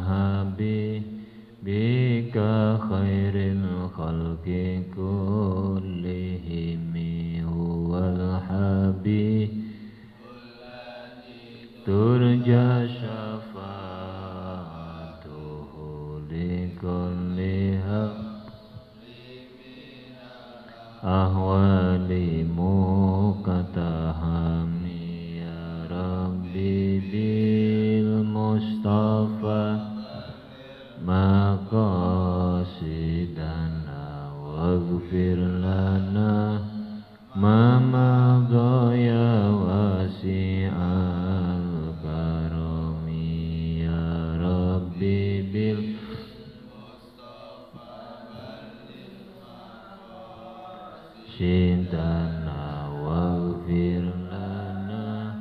habibika khairil khalqi kullihim huwal habib turja syafa'atuhu likulliha ahwali muqatahami ya Rabbi bil Mustafa maqasidana waghfir lana ma madha ya wasi'al karami ya Rabbi bil Shintana waghfir lana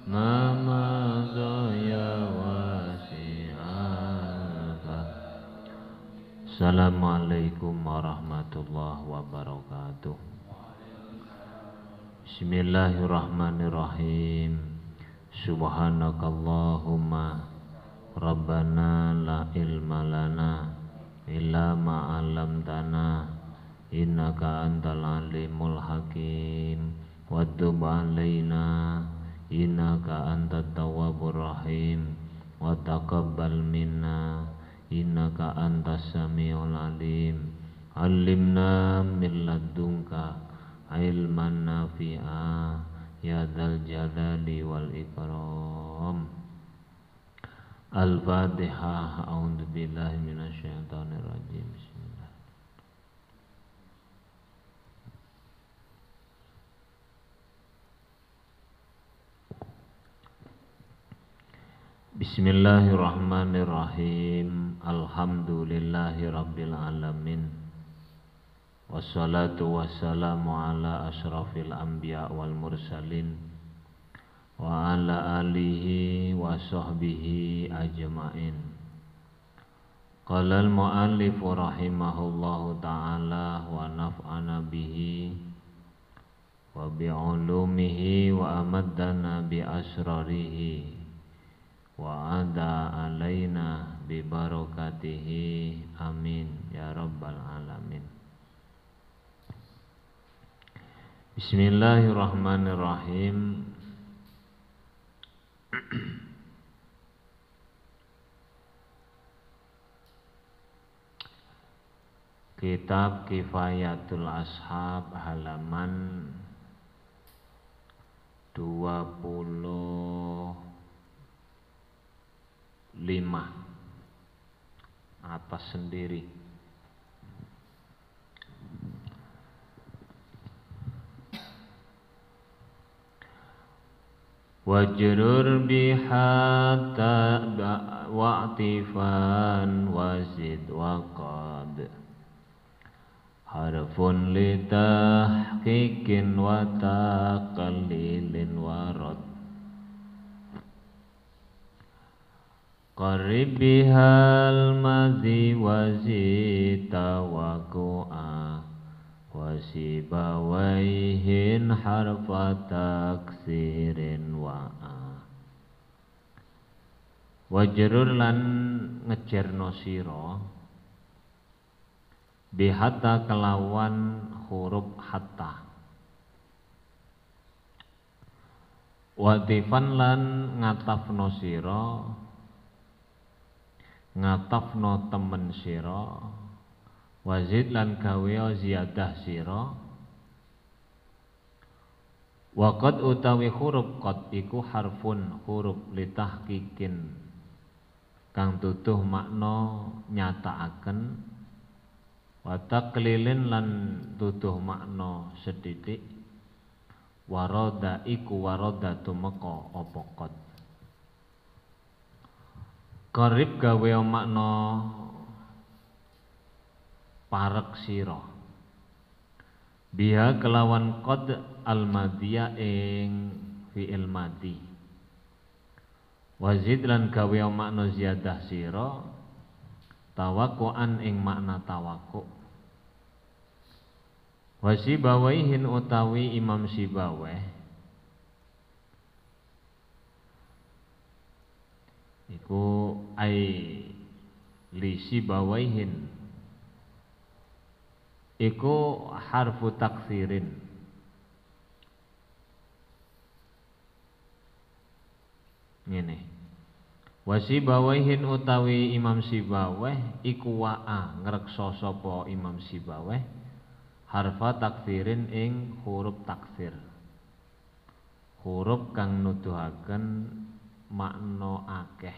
ma madha ya wasi'aka. Assalamualaikum warahmatullahi wabarakatuh. Bismillahirrahmanirrahim. Subhanakallahumma Rabbana la ilma lana illa ma 'allamtana innaka antal alimul hakim wa tub alaina innaka antat tawwabur rahim wa taqabbal minna innaka antas samiul alim. Alimna min ladunka ilman nafi'a ya dzal jalali wal ikram. Al-Fatihah. A'udzu billahi minasyaitonir rajim. Bismillahirrahmanirrahim. Alhamdulillahi rabbil alamin. Wassalatu wassalamu ala asyrafil anbiya wal mursalin wa ala alihi wa sahbihi ajma'in. Qala al-mu'allif rahimahullahu ta'ala wa naf'ana bihi wa bi'ulumihi wa amaddana bi asrarihi wa ada alaina bi barakatihi amin ya rabbal alamin. Bismillahirrahmanirrahim. Kitab Kifayatul Ashab halaman 25 atas sendiri. Wajrur bihatta wa'tifan wazid waqad harfun litahqiqin wa taqlilin warad qarib bihal madhi wazita waqu'a wasibawaihin harfa taksirin wa'a. Wajrur lan ngejerno sira bihatta kelawan huruf hatta watifan lan ngatafno sira ngatafno temen sira wazid lan gawe ziyadah sira waqad utawi huruf qad iku harfun huruf litahqiqin kang tutuh makna nyatakaken wa taqlilin lan tutuh makna sethithik warada iku warada tumeka apa qad qarib gawe makna parek sira biha kelawan qad al-madhiya ing fi'il madhi wazid lan gawe makna ziyadah sira tawakuan ing makna tawaku wasibawaihin utawi Imam Sibaweh iku ai li sibawaihin iku harfu taksirin. Ngene. Wa sibawaihin utawi Imam Sibaweh iku wa'a ngreksa sapa Imam Sibaweh harfa taksirin ing huruf taksir. Huruf kang nuduhaken makna akeh.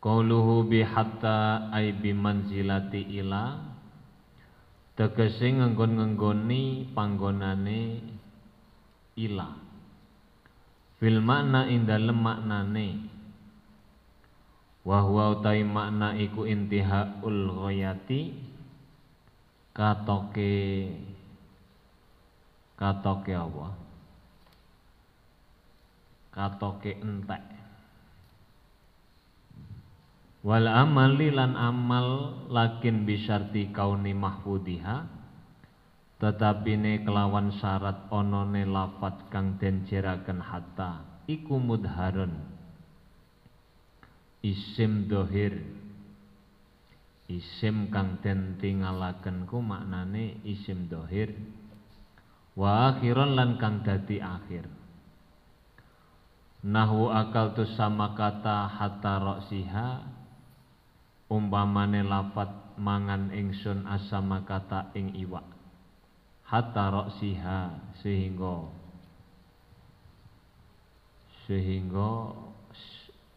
Qauluhu bi hatta ay bi manzilati ila tegese ngenggon-ngenggoni panggonane ila fil makna ing dalem maknane wa huwa utai makna iku intihaul ghayati katoke apa katoke entek wal amali lan amal lakin bisyarti kauni mahfudiha tetapine kelawan syarat onone lafat kang den jeraken hatta iku mudharun isim dohir isim kang den tingalaken ku maknane isim dohir wa akhiron lan kang dadi akhir nahwu akal tu sama kata hatta roksiha umpamane lafat mangan ingsun asama kata ing iwak hatta roksiha sehingga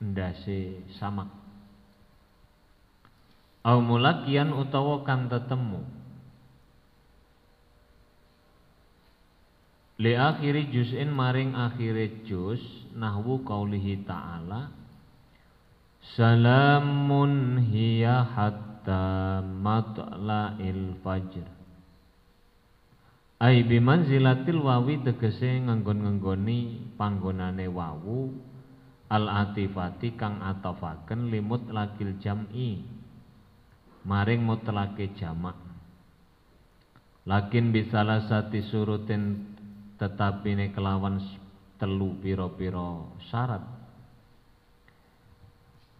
ndase samak au mulakian utawa kang tetemu li akhiri juz'in maring akhire juz nahwu qaulihi ta'ala salamun hiya hatta matla'il fajr ai bimanzilatil wawi tegese nganggon-nganggoni panggonane wawu al atifati kang atafaken limut lakil jam'i maring mutlake jamak lakin bisalasati surutin tetapine kelawan telu pira-pira syarat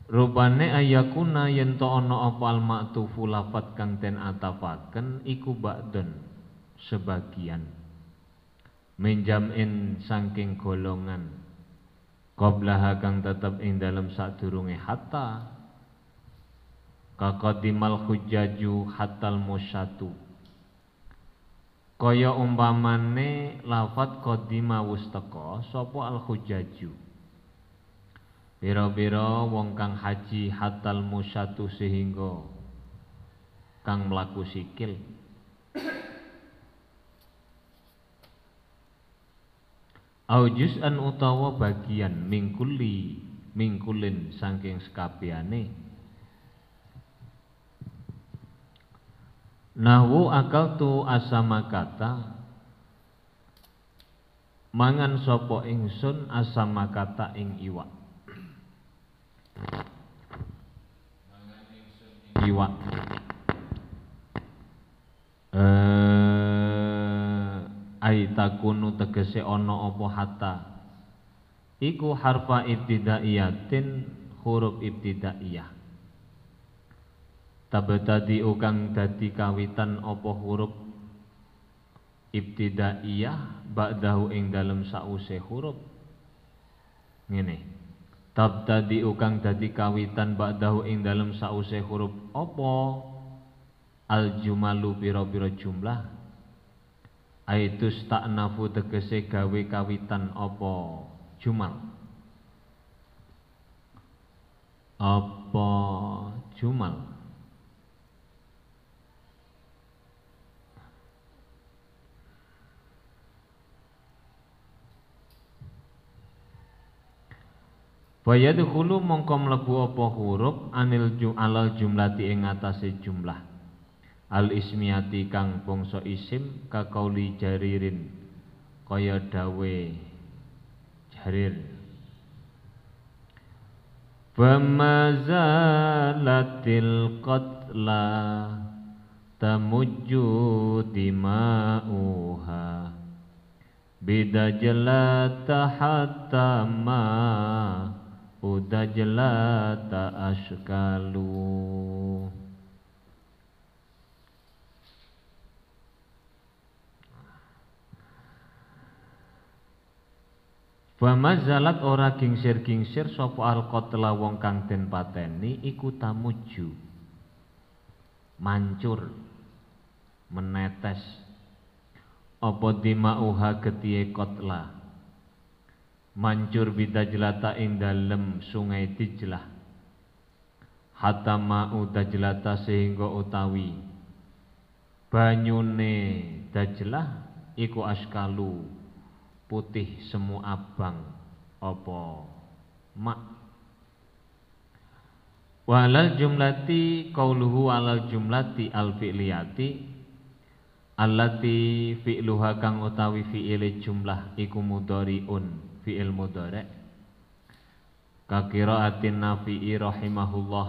rupane ayakuna yen to ana apa al ma'tufu lafat kang den atafaken iku ba'dun sebagian menjamin saking golongan qablaha kang tetep ing dalem sadurunge hatta kaqadimal hujjaju hatal musyatu kaya umpamane lafat qadima wis teka sapa al hujjaju biro-biro wong kang haji hatal musyatu sehingga kang mlaku sikil au juz'an utawa bagian mingkulin saking sekabehane nahwu akaltu asama kata mangan sapa ingsun asama kata ing iwak iwak ai takunu tegese ana apa hatta iku harfa ibtidaiyatin huruf ibtidaiyah tabtadi kang dadi kawitan apa huruf ibtidaiyah ba'dahu ing dalem sause huruf ngene tabtadi kang dadi kawitan ba'dahu ing dalem sause huruf apa al jumalu pira-pira jumlah aitus ta'nafu tegese gawe kawitan apa jumal Fayadkhulu mongko mlebu apa huruf alal jumlati ing atase jumlah al ismiyati kang bangsa isim ka qauli jaririn kaya dawe jarir famazalatil qatla tamujju dima'uha bidajlata hatta ma udajlata askalu. Famazalat ora gingsir-gingsir sapa al-qatla wong kang den pateni iku tamuju mancur menetes apa dimauha getihe qatla mancur bidajlata ing dalem sungai Dijlah hatta ma'u Dajlata sehingga utawi banyune Dajlah iku askalu putih semu abang apa mak. Walal jumlati qauluhu alal jumlati al fi'liyati allati fi'luha kang utawi fi'ile jumlah iku mudhari'un fi'il mudhari' ka qiraatin Nafi'i rahimahullah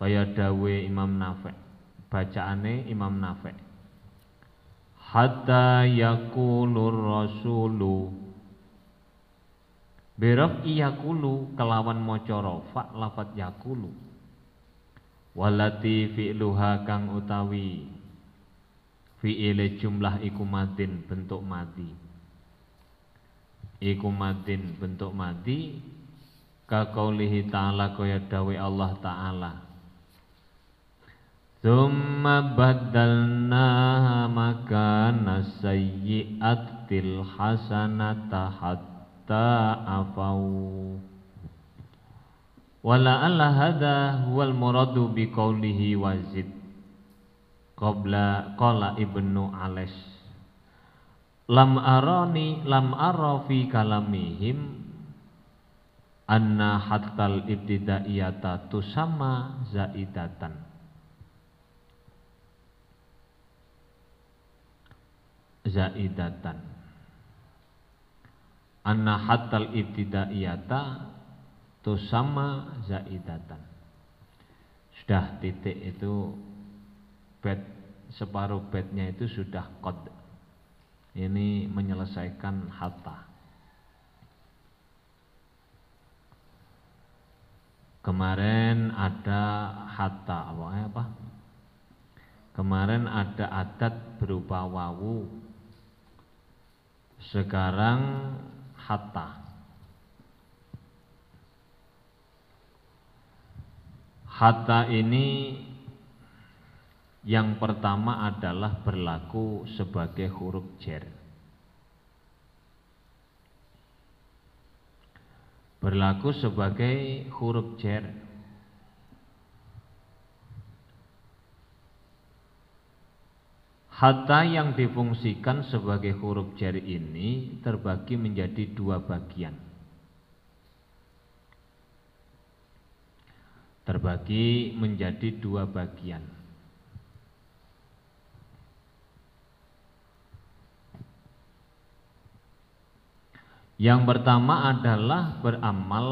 kaya dawe Imam Nafi' bacaane Imam Nafi' hatta yakulur rasulu beraf iyakulu kelawan maca rafa lafat yakulu walati fi'luha kang utawi fi'ile jumlah iku madin bentuk madi iku madin bentuk madi ka qaulihi ta'ala kaya dawe Allah ta'ala Tsumma baddalna makana sayyi'atil hasanata hatta afau. Wala alla hadha huwal muradu biqaulihi wazid. Qala Ibnu Ales. Lam ara fi kalamihim anna hattal ibtidaiyata tusamma zaidatan. Zaidatan anna hatal ibtidaiyata tusamma zaidatan. Sudah titik itu bed separuh bednya itu sudah qad. Ini menyelesaikan hatta. Kemarin ada hatta apa? Kemarin ada adat berupa wawu. Sekarang hatta. Hatta ini yang pertama adalah berlaku sebagai huruf jar. Berlaku sebagai huruf jar. Hatta yang difungsikan sebagai huruf jar ini terbagi menjadi dua bagian. Terbagi menjadi dua bagian. Yang pertama adalah beramal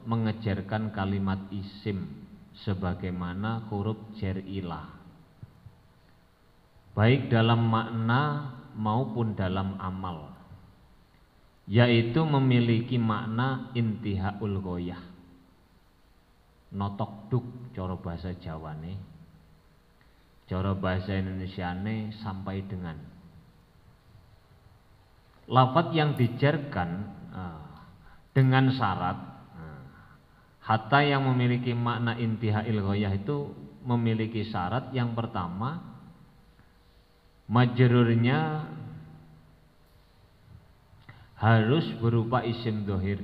mengejarkan kalimat isim sebagaimana huruf jar ilah. Baik dalam makna maupun dalam amal, yaitu memiliki makna intihaul ghoyah, notok duk cara bahasa Jawane, cara bahasa Indonesiane sampai dengan. Lafaz yang dijarkan dengan syarat hatta yang memiliki makna intihaul ghoyah itu memiliki syarat yang pertama, majrurnya harus berupa isim dhohir,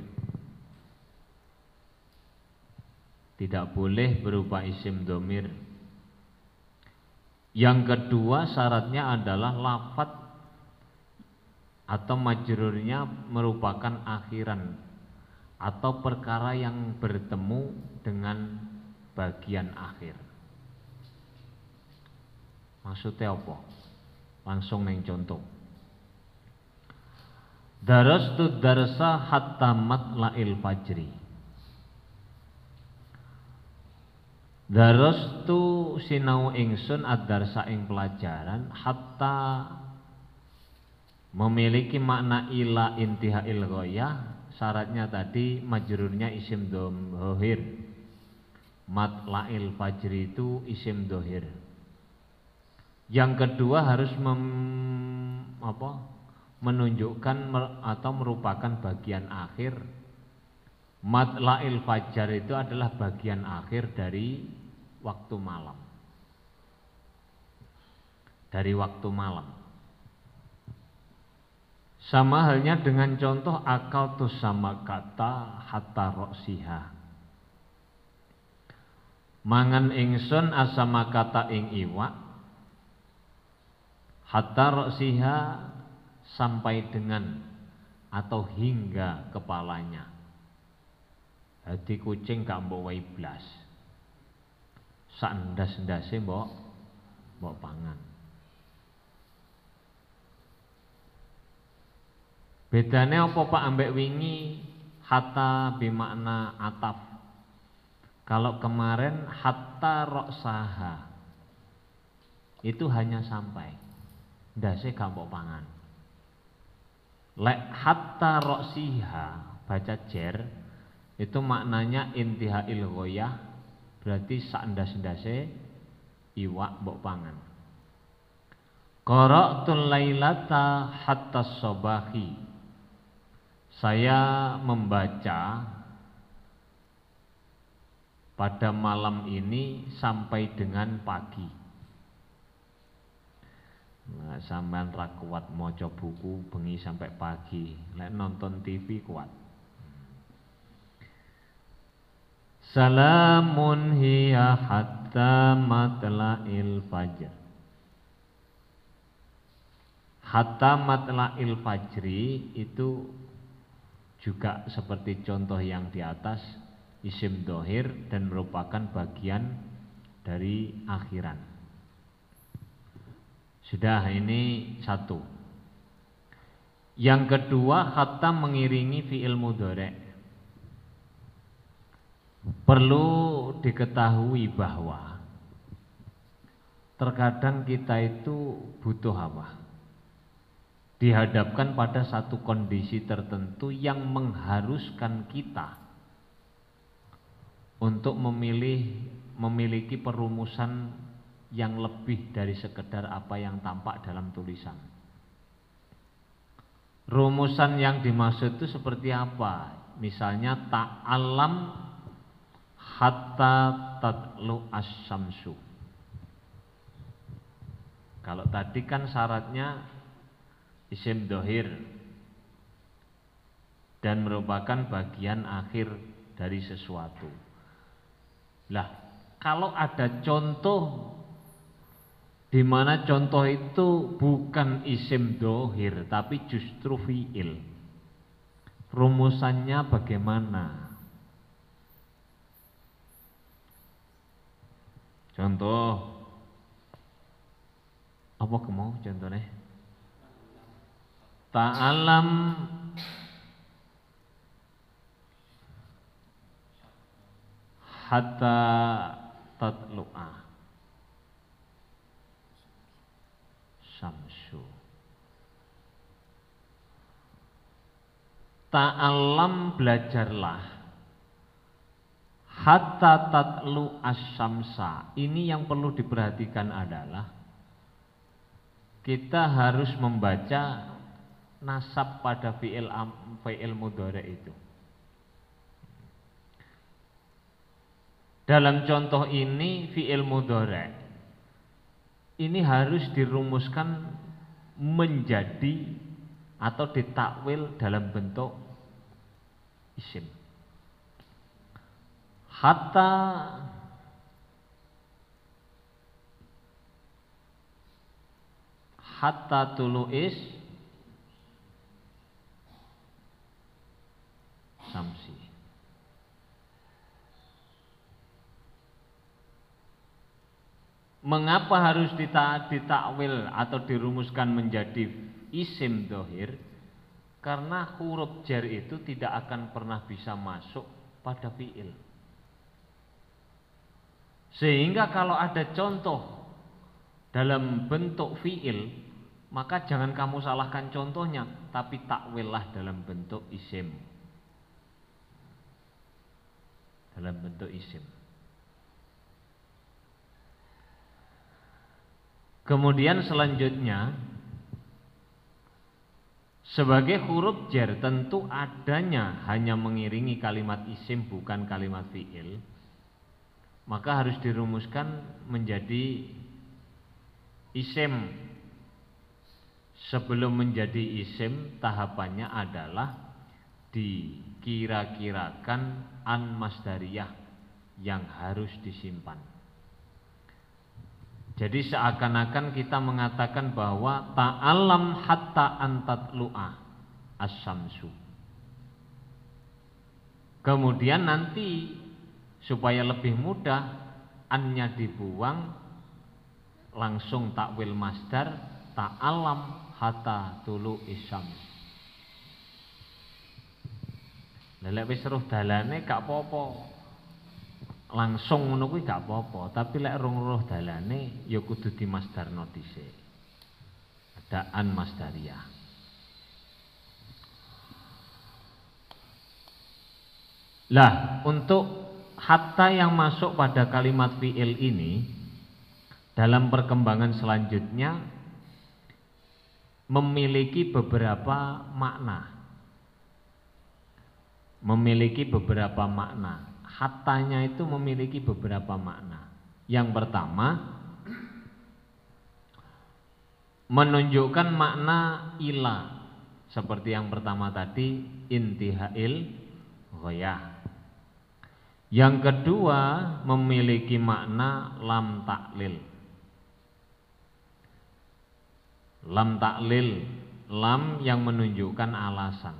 tidak boleh berupa isim dhamir. Yang kedua syaratnya adalah lafaz atau majrurnya merupakan akhiran atau perkara yang bertemu dengan bagian akhir. Maksudnya apa? Langsung neng contoh. Darastu darsa hatta matla'il fajri. Darastu sinau ingsun ad-darsa ing pelajaran hatta Memiliki makna ila intihail ghayah, syaratnya tadi majrurnya isim dhohir. Matla'il fajri itu isim dhohir. Yang kedua harus menunjukkan atau merupakan bagian akhir. Matla'il fajar itu adalah bagian akhir dari waktu malam. Dari waktu malam. Sama halnya dengan contoh akal tu sama kata hatta roksiha. Mangan ingsun asama kata ing iwak hatta roksiha sampai dengan atau hingga kepalanya. Hati kucing gak mbok wae blas. Sak ndas-ndase mbok pangan. Bedane apa Pak ambek wingi hatta bimakna ataf. Kalau kemarin hatta roksaha itu hanya sampai, ndase gak mbok pangan. Lek hatta roksiha baca jer itu maknanya intihail ghayah, berarti sak ndas-ndase iwak mbok pangan. Qara'tul lailata hatta sobahi. Saya membaca pada malam ini sampai dengan pagi. Nah, sampean ra kuat maca buku bengi sampai pagi, lek nonton TV kuat. Salamun hiya hatta matla'il fajr. Hatta matla'il fajri itu juga seperti contoh yang di atas, isim dhohir dan merupakan bagian dari akhiran. Sudah, ini satu. Yang kedua, hatta mengiringi fi'il mudhari'. Perlu diketahui bahwa terkadang kita itu butuh apa? Dihadapkan pada satu kondisi tertentu yang mengharuskan kita untuk memiliki perumusan yang lebih dari sekedar apa yang tampak dalam tulisan. Rumusan yang dimaksud itu seperti apa? Misalnya ta'alam hatta tatlu as-syamsu. Kalau tadi kan syaratnya isim dhohir dan merupakan bagian akhir dari sesuatu. Lah, kalau ada contoh di mana contoh itu bukan isim dhohir tapi justru fi'il, rumusannya bagaimana? Contoh apa kemau contohnya? Ta'alam hatta tatlu'a syamsu. Ta'alam belajarlah hatta tatlu as-syamsa. Ini yang perlu diperhatikan adalah kita harus membaca nasab pada fi'il mudhari' itu. Dalam contoh ini fi'il mudhari' ini harus dirumuskan menjadi atau ditakwil dalam bentuk isim. Hatta tulu'is samsi. Mengapa harus ditakwil atau dirumuskan menjadi isim dhohir? Karena huruf jar itu tidak akan pernah bisa masuk pada fi'il. Sehingga kalau ada contoh dalam bentuk fi'il, maka jangan kamu salahkan contohnya, tapi takwillah dalam bentuk isim. Dalam bentuk isim. Kemudian selanjutnya, sebagai huruf jar tentu adanya hanya mengiringi kalimat isim bukan kalimat fi'il. Maka harus dirumuskan menjadi isim. Sebelum menjadi isim, tahapannya adalah dikira-kirakan an masdariyah yang harus disimpan. Jadi seakan-akan kita mengatakan bahwa ta'alam hatta antatlu'a as-samsu. Kemudian nanti supaya lebih mudah annya dibuang, langsung takwil masdar ta'alam hatta tulu'is syams. Lek wis roh dalane gak apa-apa. Langsung ngono kuwi gak apa-apa, tapi lek rong roh dalane ya kudu dimasdarno dhisik. Adaan masdariyah. Lah, untuk hatta yang masuk pada kalimat fi'il ini dalam perkembangan selanjutnya memiliki beberapa makna. Memiliki beberapa makna. Hattanya itu memiliki beberapa makna. Yang pertama, menunjukkan makna ila. Seperti yang pertama tadi, intihail ghayah. Yang kedua, memiliki makna lam taklil. Lam taklil, lam yang menunjukkan alasan.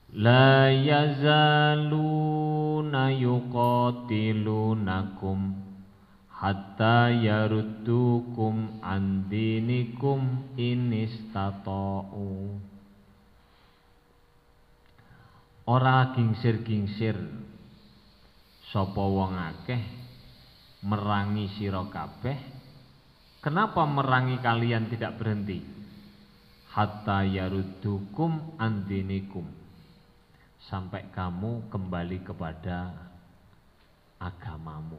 La yazaluna yuqatilunakum hatta yaruddukum an dinikum in istata'u. Ora gingsir-gingsir sapa wong akeh merangi sira kabeh. Kenapa merangi kalian tidak berhenti? Hatta yaruddukum an dinikum, sampai kamu kembali kepada agamamu.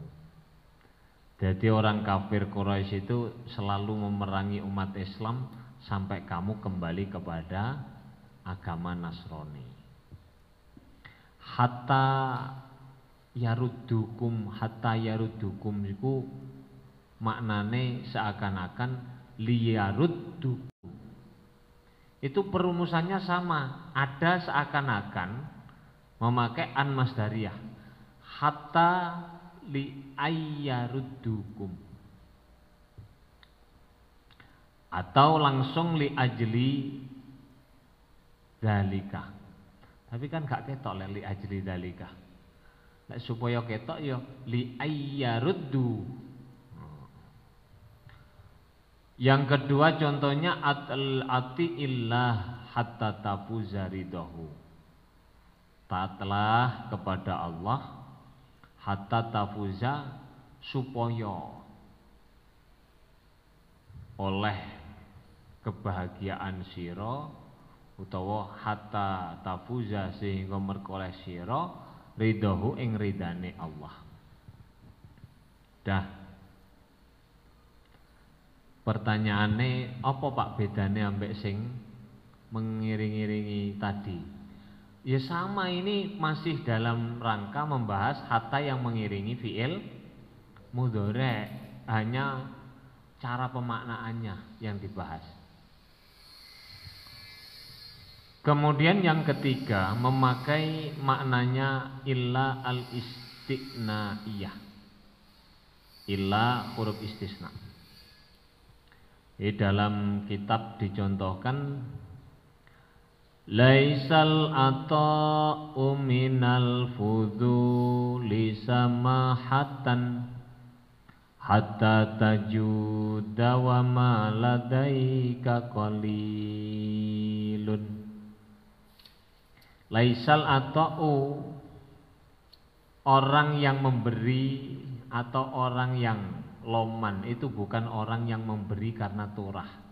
Jadi orang kafir Quraisy itu selalu memerangi umat Islam sampai kamu kembali kepada agama Nasrani. Hatta yaruddukum itu maknane seakan-akan liyaruddukum. Itu perumusannya sama, ada seakan-akan memakai an masdariyah. Hatta li ayyaruddukum, atau langsung li ajli dzalika. Tapi kan gak ketok li ajli dzalika. Nek supaya ketok ya li ayyaruddu. Yang kedua contohnya atiillah hatta tafuza ridahu. Taatlah kepada Allah hatta tafuza, supaya oleh kebahagiaan sira, utawa hatta tafuza sehingga merkoleh sira ridahu ing ridane Allah. Dah. Pertanyaannya, apa Pak bedane ambek sing mengiring-iringi tadi? Ya sama, ini masih dalam rangka membahas hatta yang mengiringi fi'il mudhari', hanya cara pemaknaannya yang dibahas. Kemudian yang ketiga, memakai maknanya illa al-istiqnaiyah. Illa huruf istisna. Di dalam kitab dicontohkan laisal ata'u minal fuduli samahatan hatta tajuda wa ma ladaika qalilun. Laisal ata'u, orang yang memberi atau orang yang Loman itu bukan orang yang memberi karena turah.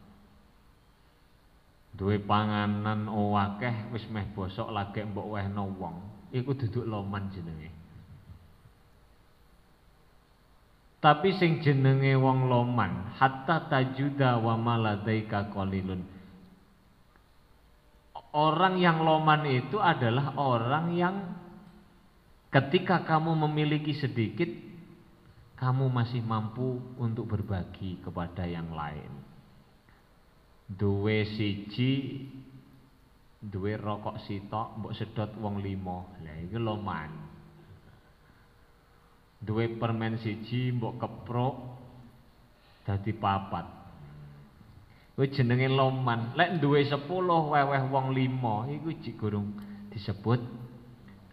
Duwe panganan akeh wis meh bosok lagi mbok wehno wong, iku duduk loman jenenge. Tapi sing jenenge wong loman, hatta tajuda wa maladaika qalilun. Orang yang loman itu adalah orang yang ketika kamu memiliki sedikit, kamu masih mampu untuk berbagi kepada yang lain. Duwe siji, duwe rokok sitok, mbok sedot wong 5, lah iku loman. Duwe permen siji, mbok keprok dadi 4. Kuwi jenenge loman. Lek duwe 10 weweh wong 5, iku jek gurung disebut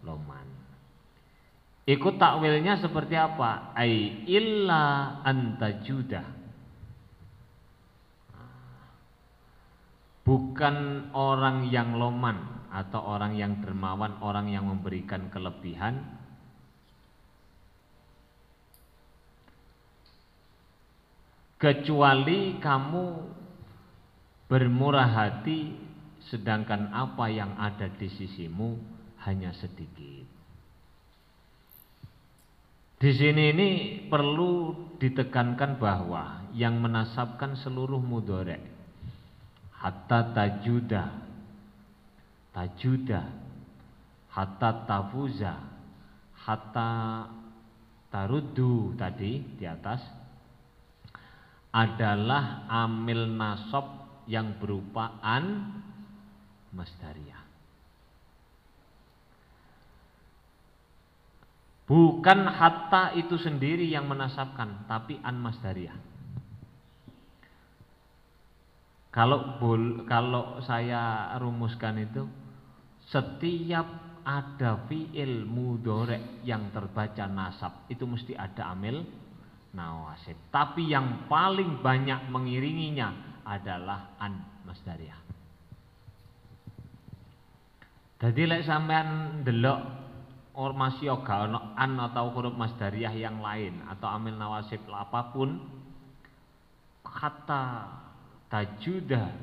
loman. Iku takwilnya seperti apa? Ai illa antajuda. Bukan orang yang loman atau orang yang dermawan, orang yang memberikan kelebihan, kecuali kamu bermurah hati, sedangkan apa yang ada di sisimu hanya sedikit. Di sini ini perlu ditekankan bahwa yang menasabkan seluruh mudhari' hatta tajuda, hatta tafuza, hatta taruddu tadi di atas adalah amil nasab yang berupa an masdariyah. Bukan hatta itu sendiri yang menasabkan, tapi an masdariyah. Kalau saya rumuskan itu, setiap ada fi'il mudhari' yang terbaca nasab itu mesti ada amil nawasib. Tapi yang paling banyak mengiringinya adalah an masdariyah. Jadi lek sampean ndelok masih ga ono an atau huruf masdariyah yang lain atau amil nawasib apapun, kata tajuda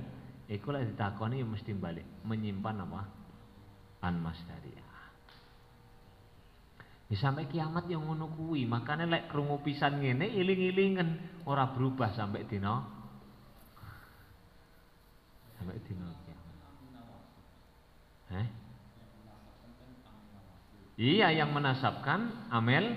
iku lek ditakoni ya mesti balik menyimpan apa? An masdariyah. Ya sampai kiamat yang ngono kuwi, makane lek krungu pisan ngene iling-ilingen ora berubah sampai dina kiamat. Iya, yang menasabkan amel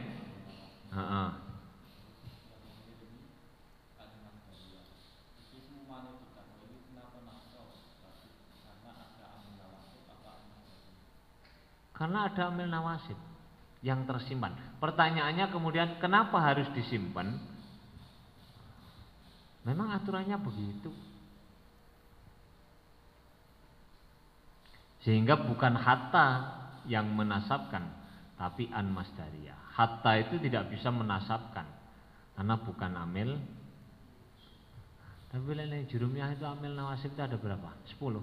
karena ada amil nawasib yang tersimpan. Pertanyaannya kemudian kenapa harus disimpan? Memang aturannya begitu. Sehingga bukan hatta yang menasabkan, tapi an masdariyah. Hatta itu tidak bisa menasabkan karena bukan amil. Tapi lain jurumiyah itu amil nawasib itu ada berapa? 10.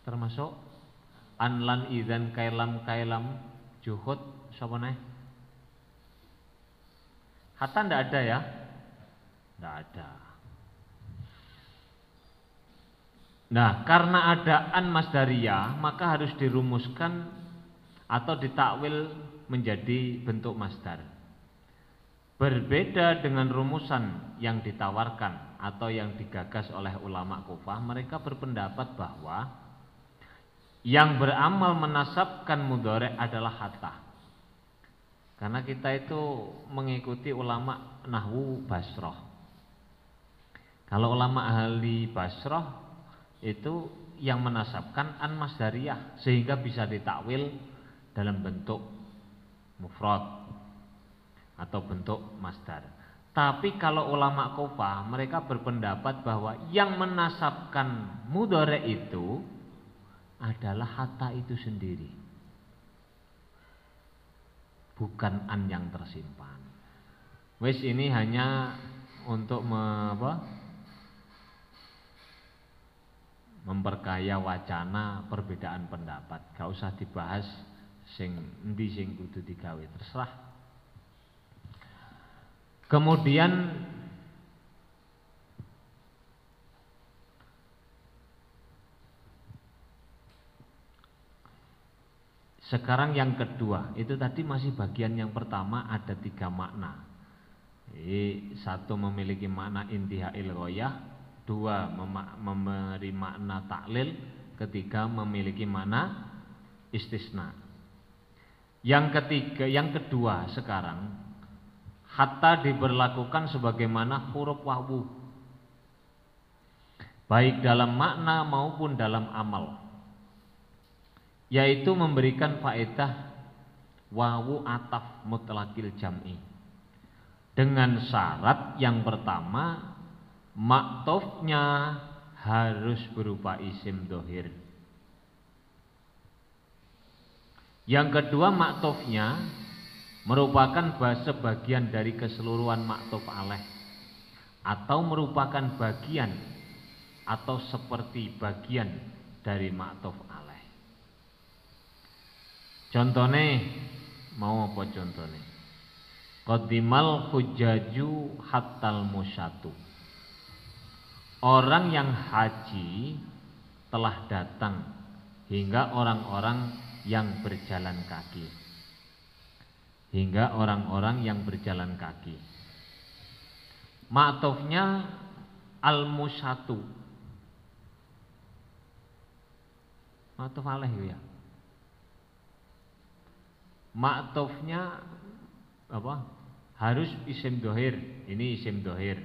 Termasuk anlan idzan kailam juhud sapa neh? Hatta ndak ada ya? Ndak ada. Nah, karena ada an masdariyah, maka harus dirumuskan atau ditakwil menjadi bentuk masdar. Berbeda dengan rumusan yang ditawarkan atau yang digagas oleh ulama Kufah, mereka berpendapat bahwa yang beramal menasabkan mudhari' adalah hatta. Karena kita itu mengikuti ulama nahwu Basrah. Kalau ulama ahli Basrah itu yang menasabkan an masdariyah sehingga bisa ditakwil dalam bentuk mufrad atau bentuk masdar. Tapi kalau ulama Kufah mereka berpendapat bahwa yang menasabkan mudhari' itu adalah hatta itu sendiri, bukan an yang tersimpan. Wis ini hanya untuk memperkaya wacana perbedaan pendapat. Gak usah dibahas sing endi sing kudu digawe, terserah. Kemudian sekarang yang kedua, itu tadi masih bagian yang pertama ada 3 makna. Jadi satu memiliki makna intihail ghoyah, 2 memberi makna taklil, ketiga memiliki makna istisna. Yang kedua sekarang, hatta diberlakukan sebagaimana huruf wawu, baik dalam makna maupun dalam amal, yaitu memberikan faedah wawu ataf mutlakil jam'i, dengan syarat yang pertama maktufnya harus berupa isim dohir. Yang kedua maktufnya merupakan sebagian dari keseluruhan maktuf alaih, atau merupakan bagian atau seperti bagian dari maktuf alaih. Contohnya mau apa contohnya? Qadimal hujjaju hattal musyatu. Orang yang haji telah datang hingga orang-orang yang berjalan kaki. Hingga orang-orang yang berjalan kaki. Ma'tufnya al-musyatu. Ma'tuf alaih ya. Ma'tufnya apa? Harus isim dohir. Ini isim dohir.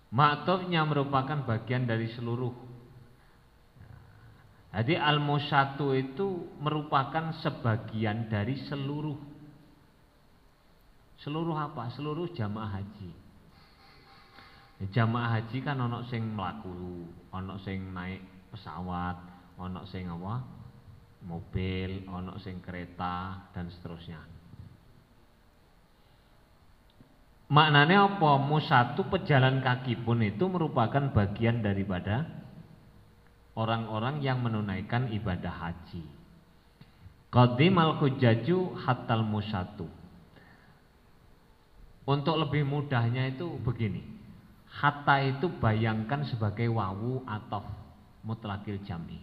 Ma'tufnya merupakan bagian dari seluruh. Jadi al-musyatu itu merupakan sebagian dari seluruh. Seluruh apa? Seluruh jamaah haji. Jamaah haji kan ono sing mlaku, ono sing naik pesawat, ono sing apa? Mobil, ono sing kereta dan seterusnya. Maknanya apa? Musyatu pejalan kaki pun itu merupakan bagian daripada orang-orang yang menunaikan ibadah haji. Qadimal hujjaju hattal musyatu. Untuk lebih mudahnya itu begini. Hatta itu bayangkan sebagai wawu ataf mutlakil jam'i.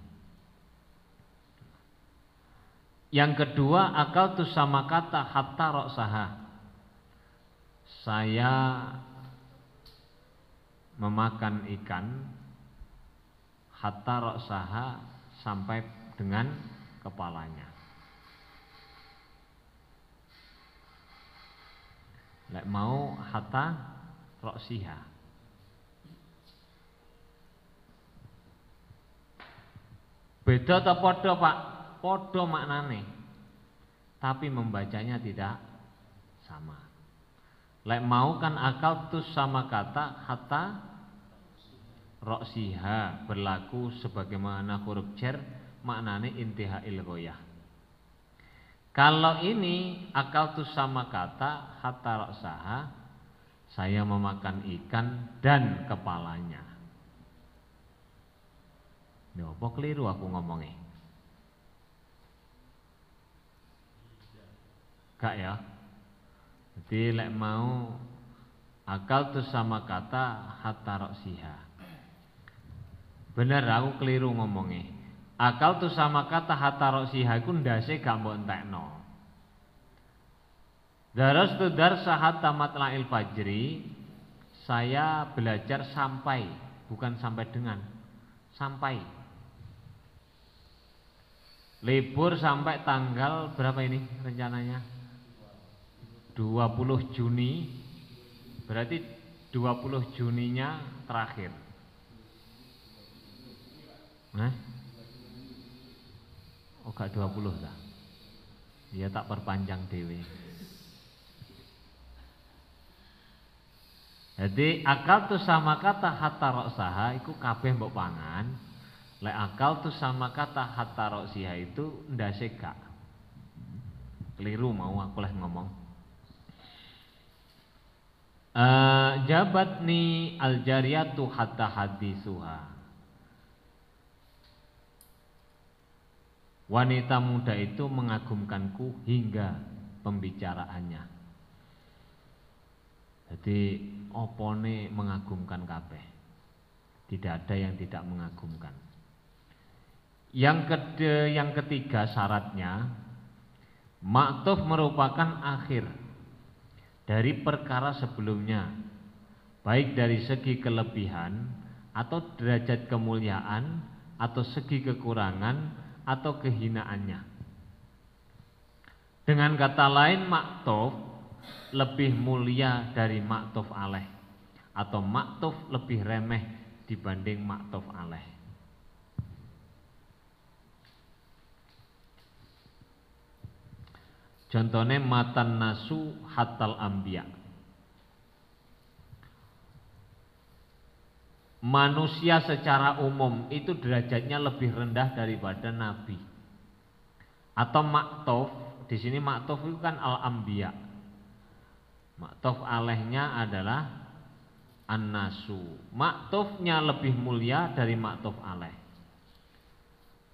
Yang kedua, akal tu sama kata hatta roksaha. Saya memakan ikan hatta roksaha sampai dengan kepalanya. Lek mau hatta roksiha. Beda atau podo Pak? Podo maknane, tapi membacanya tidak sama. Lek mau kan akal tu sama kata hatta roksiha berlaku sebagaimana huruf jar, maknane intihail ghoyah. Kalau ini akal tu sama kata hatta roksaha, saya memakan ikan dan kepalanya. Ya apa keliru aku ngomongnya? Gak ya? Jadi lek mau akal tu sama kata hatta roksiha. Bener aku keliru ngomongnya. Akal tu sama kata hatta roksiha iku ndase gak mbok entekno. Daras tu darsa hatta matla'il fajri. Saya belajar sampai, bukan sampai dengan, sampai. Libur sampai tanggal berapa ini rencananya? 20 Juni. Berarti 20 Juninya terakhir. Oh gak 20 lah. Dia tak perpanjang dewe. Jadi akal tu sama kata hatta roksaha iku kabeh mbok pangan. Lek akal tu sama kata hatta roksiha itu ndase gak. Keliru mau aku leh ngomong. Jabatni al-jariyatu hatta hadisuha. Wanita muda itu mengagumkanku hingga pembicaraannya. Jadi opone mengagumkan kabeh. Tidak ada yang tidak mengagumkan. Yang ketiga syaratnya, maktuf merupakan akhir dari perkara sebelumnya, baik dari segi kelebihan atau derajat kemuliaan atau segi kekurangan atau kehinaannya. Dengan kata lain, maktuf lebih mulia dari maktuf alaih, atau maktuf lebih remeh dibanding maktuf alaih. Contohnya matan nasu hatal ambiya. Manusia secara umum itu derajatnya lebih rendah daripada nabi. Atau maktuf, di sini maktuf itu kan al-ambiya. Maktuf alaihnya adalah an-nasu. Maktufnya lebih mulia dari maktuf alaih.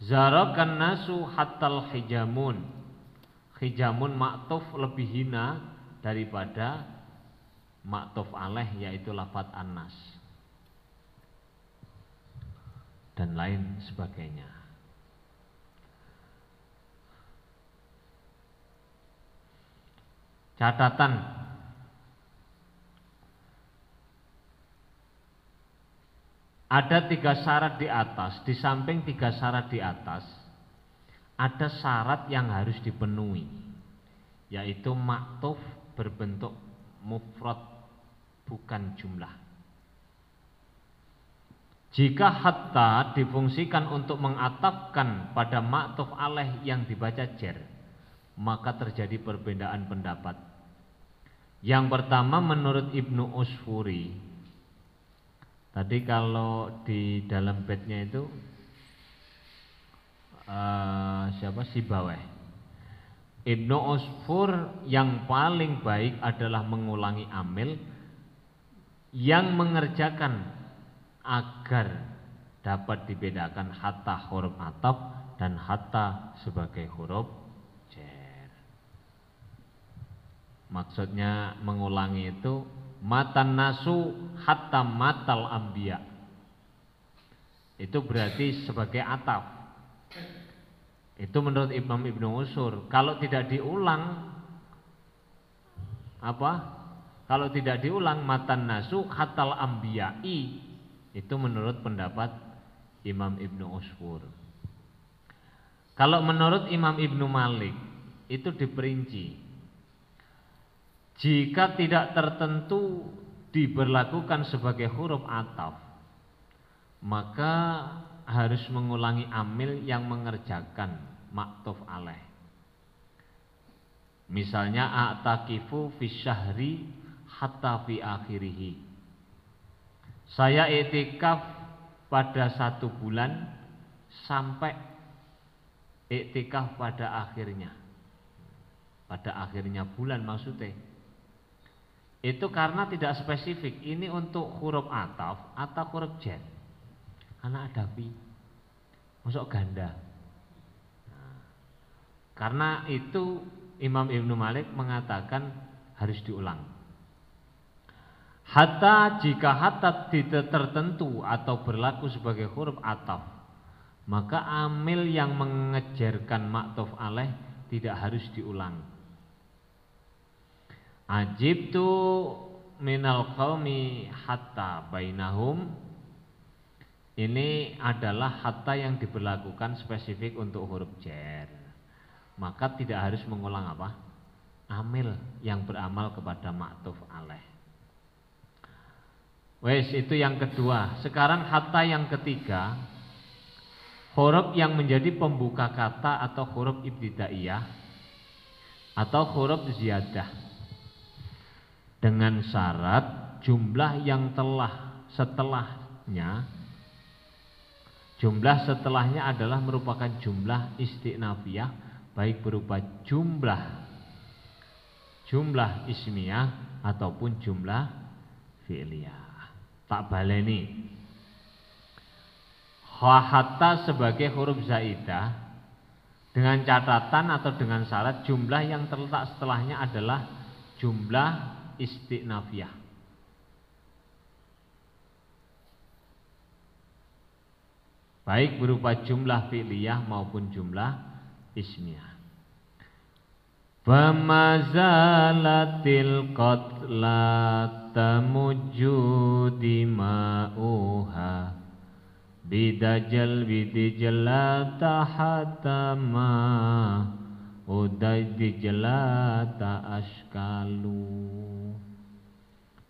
Zarakan nasu hatal hijamun. Hijamun maktuf lebih hina daripada maktuf alaih, yaitu lafadz an-nas dan lain sebagainya. Catatan, ada 3 syarat di atas. Di samping 3 syarat di atas, ada syarat yang harus dipenuhi, yaitu maktuf berbentuk mufrad, bukan jumlah. Jika hatta difungsikan untuk mengatafkan pada maktuf alaih yang dibaca jar, maka terjadi perbedaan pendapat. Yang pertama menurut Ibnu Usfuri. Tadi kalau di dalam bednya itu siapa? Sibaweh. Ibnu Usfur yang paling baik adalah mengulangi amil yang mengerjakan agar dapat dibedakan hatta huruf ataf dan hatta sebagai huruf jar. Maksudnya mengulangi itu matan nasu hatta matal ambiya. Itu berarti sebagai ataf. Itu menurut Imam Ibnu Utsur. Kalau tidak diulang apa? Kalau tidak diulang matan nasu hatal ambiyai. Itu menurut pendapat Imam Ibnu Utsur. Kalau menurut Imam Ibnu Malik itu diperinci. Jika tidak tertentu diberlakukan sebagai huruf ataf, maka harus mengulangi amil yang mengerjakan maktuf alaih. Misalnya a'takifu fi syahri hatta fi akhirih. Saya iktikaf pada 1 bulan sampai iktikaf pada akhirnya. Pada akhirnya bulan maksudnya. Itu karena tidak spesifik. Ini untuk huruf ataf atau huruf jar. Karena ada fi. Masuk ganda. Nah, karena itu Imam Ibnu Malik mengatakan harus diulang. Hatta jika hatta tidak tertentu atau berlaku sebagai huruf ataf, maka amil yang mengejarkan maktuf alaih tidak harus diulang. Ajibtu minal qaumi hatta bainahum. Ini adalah hatta yang diberlakukan spesifik untuk huruf jar. Maka tidak harus mengulang apa? Amil yang beramal kepada maktuf alaih. Wes, itu yang kedua. Sekarang hatta yang ketiga, huruf yang menjadi pembuka kata atau huruf ibtidaiyah atau huruf ziyadah, dengan syarat jumlah yang telah setelahnya, jumlah setelahnya adalah merupakan jumlah isti'nafiyah, baik berupa jumlah ismiyah ataupun jumlah fi'liyah. Tak baleni. Hatta sebagai huruf zaidah dengan catatan atau dengan syarat jumlah yang terletak setelahnya adalah jumlah isti'nafiyah. baik berupa jumlah fi'liyah maupun jumlah ismiyah. Famazalatil qatla tamujju dima'uha bidajal bidijlata hatama udajlata askalu.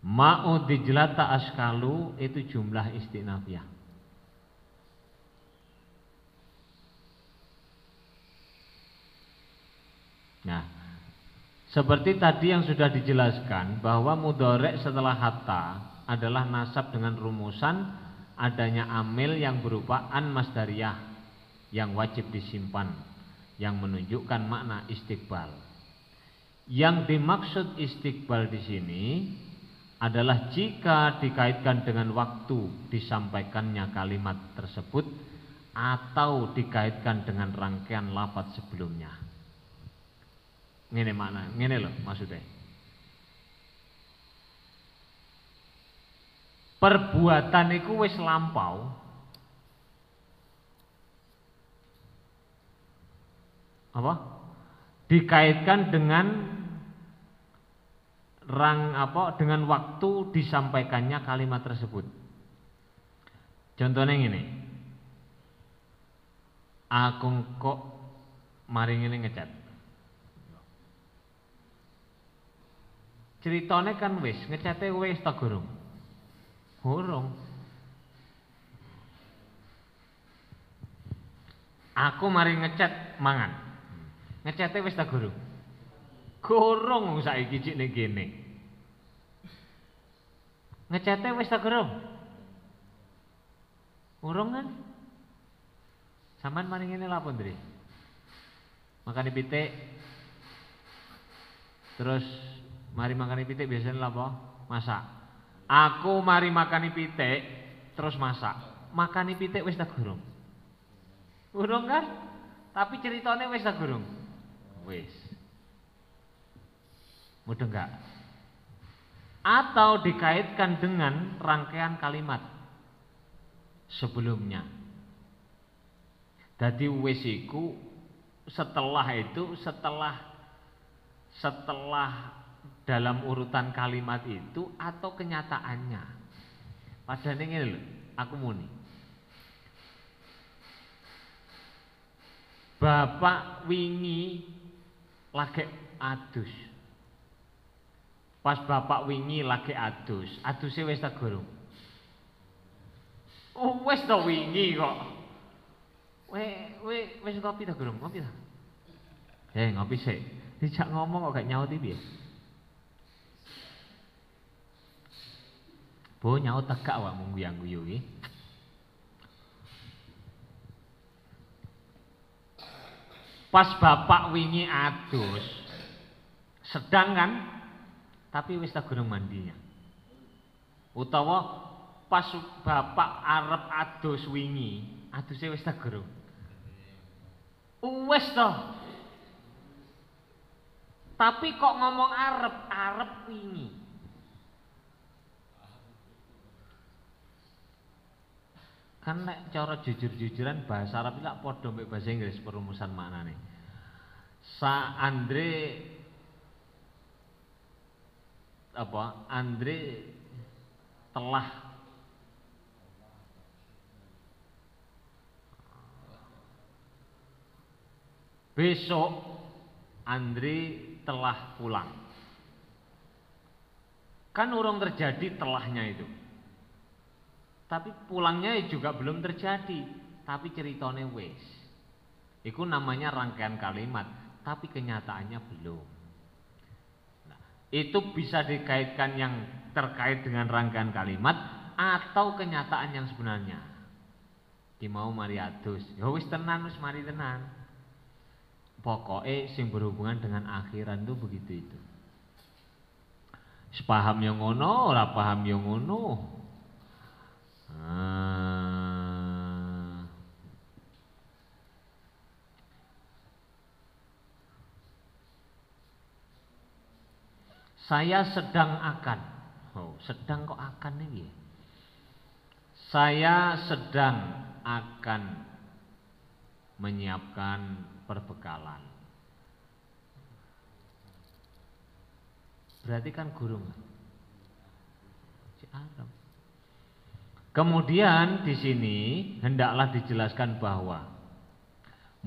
Ma'udijlata askalu itu jumlah istinafiyah. Nah, seperti tadi yang sudah dijelaskan bahwa mudhari' setelah hatta adalah nasab dengan rumusan adanya amil yang berupa an masdariyah yang wajib disimpan, yang menunjukkan makna istiqbal. Yang dimaksud istiqbal di sini adalah jika dikaitkan dengan waktu disampaikannya kalimat tersebut atau dikaitkan dengan rangkaian lafaz sebelumnya. Ngene makna, ngene loh maksudnya. Perbuatan iku wis lampau. Apa? Dikaitkan dengan dengan waktu disampaikannya kalimat tersebut. Contohnya ngene. Aku kok mari ngene ngecat. Ceritane kan wis, ngecate wis ta gurung? Gurung. Aku mari ngecat mangan. Ngecate wis ta gurung? Gurung saiki cik ning kene. Ngecate wis ta gurung? Gurung kan? Sampeyan mari ngene lha apa, Ndri? Makani pitik. Terus mari makani pitik biasanya apa? Masak. Aku mari makani pitik terus masak. Makani pitik wis ta gurung? Gurung kan? Tapi ceritanya wis ta gurung? Wis. Mudah enggak? Atau dikaitkan dengan rangkaian kalimat sebelumnya. Dadi wis iku setelah dalam urutan kalimat itu atau kenyataannya. Padahal ngene lho, aku muni. Bapak wingi lagi adus. Pas bapak wingi lagi adus, aduse wis ta gurung? Oh, wis ta wingi kok. Wis ngopi ta gurung? Ngopi ta? Ngopi sik. Dijak ngomong kok gak nyauti piye? Bo nyaut tegak awakmu guyang-guyu iki. Pas bapak wingi adus, sedang kan? Tapi wis ta gurung mandinya. Utawa pas bapak arep adus wingi, aduse wis ta gurung? Wis ta. Tapi kok ngomong arep wingi. Kan nek cara jujur-jujuran bahasa Arab iki lak padha mek bahasa Inggris perumusan maknane. Andre telah besok Andre telah pulang. Kan urung terjadi telahnya itu. Tapi pulangnya juga belum terjadi. Tapi ceritanya wis. Itu namanya rangkaian kalimat. Tapi kenyataannya belum. Nah, itu bisa dikaitkan yang terkait dengan rangkaian kalimat atau kenyataan yang sebenarnya. Ki mau mari adus. Ya wis tenan, wis mari tenan. Pokoknya sing berhubungan dengan akhiran itu begitu itu. Paham yang ngono, ora paham yang ngono. Saya sedang akan. Oh, sedang kok akan nih? Saya sedang akan menyiapkan perbekalan. Berarti kan gurung. Arab. Kemudian di sini hendaklah dijelaskan bahwa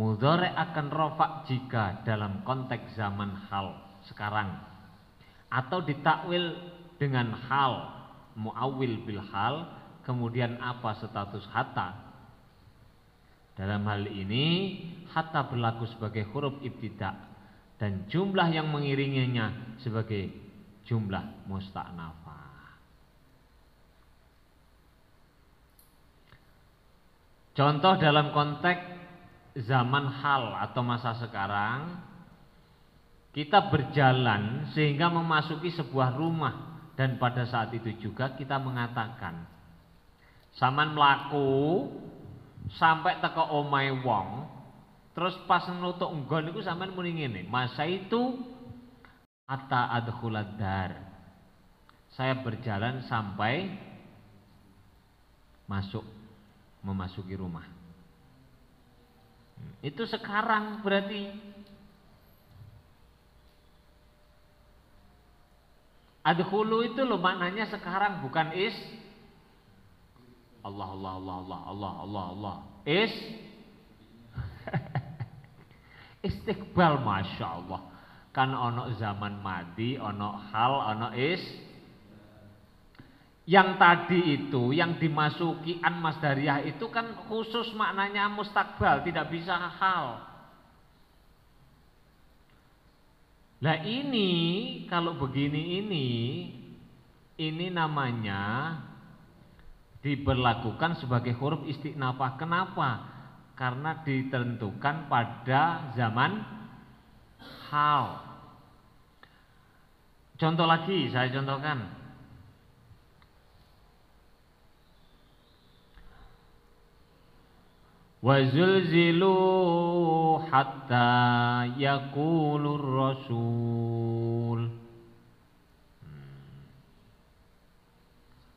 mudhari akan rofa jika dalam konteks zaman hal sekarang atau ditakwil dengan hal, muawil bil hal, kemudian apa status hatta. Dalam hal ini hatta berlaku sebagai huruf ibtida dan jumlah yang mengiringinya sebagai jumlah musta'nafah. Contoh dalam konteks zaman hal atau masa sekarang, kita berjalan sehingga memasuki sebuah rumah dan pada saat itu juga kita mengatakan saman mlaku sampai teko omahe wong, terus pas nutuk nggon iku sampean muni ngene, masa itu hatta adkhulad dar. Saya berjalan sampai memasuki rumah. Itu sekarang berarti. Adkhulu itu loh maknanya sekarang, bukan is. Allah Allah Allah Allah Allah Allah Allah. Is istiqbal, masya Allah. Kan ono zaman madi, ono hal, ono is. Yang tadi itu, yang dimasuki an masdariyah itu kan khusus maknanya mustakbal, tidak bisa hal. Nah ini, kalau begini ini namanya diberlakukan sebagai huruf istiqnafah. Kenapa? Karena ditentukan pada zaman hal. Contoh lagi, saya contohkan. Wazulzilu hatta yaqulur rasul.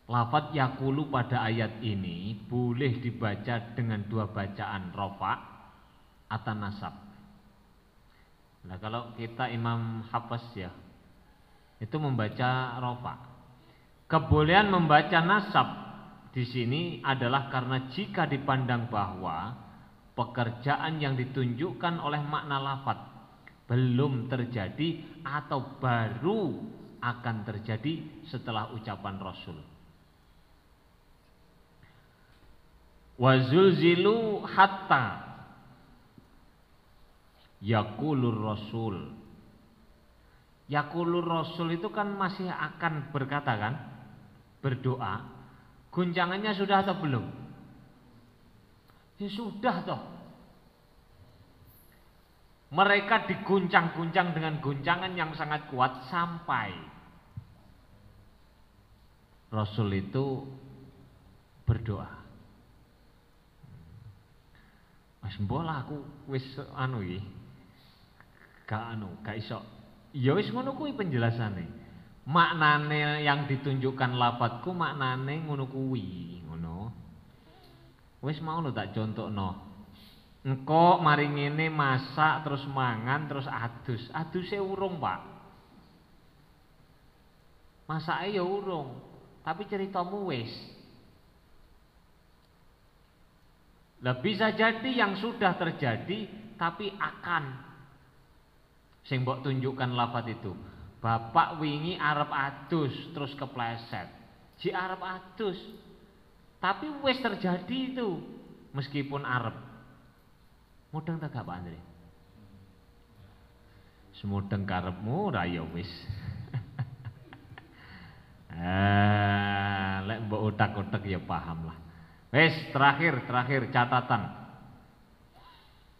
Lafaz yaqulu pada ayat ini boleh dibaca dengan dua bacaan, rofa atau nasab. Nah kalau kita Imam Hafs ya, itu membaca rofa. Kebolehan membaca nasab di sini adalah karena jika dipandang bahwa pekerjaan yang ditunjukkan oleh makna lafaz belum terjadi atau baru akan terjadi setelah ucapan Rasul. Wazulzilu hatta yaqulur Rasul. Yaqulur Rasul itu kan masih akan berkata kan, berdoa. Guncangannya sudah atau belum? Ya sudah toh. Mereka diguncang-guncang dengan guncangan yang sangat kuat sampai Rasul itu berdoa. Mas mbola aku wis anu iki. Gak iso. Ya wis ngono kuwi penjelasane. Maknane yang ditunjukkan lafadzku maknane ngono kuwi, ngono. Wis mau lho tak contohno. Engko mari ngene masak terus mangan terus adus. Aduse urung, Pak. Masake ya urung, tapi ceritamu wis. Lah bisa jadi yang sudah terjadi tapi akan sing mbok tunjukkan lafadz itu. Bapak wingi arep adus terus kepleset. Ji arep adus. Tapi wis terjadi itu meskipun arep. Mudeng tak Pak Andre? Semudeng karepmu ra ya wis. Lek mbok utak-utak ya paham lah. Wis terakhir catatan.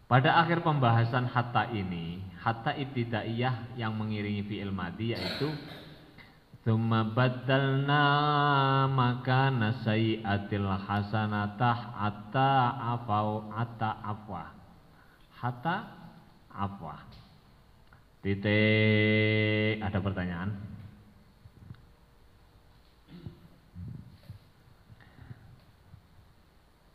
Pada akhir pembahasan hatta ini, hatta ibtidaiyah yang mengiringi fi'il madhi yaitu tsumma baddalna makana sayyi'atil hasanatah hatta afwa. Hatta afwa. Titik, ada pertanyaan?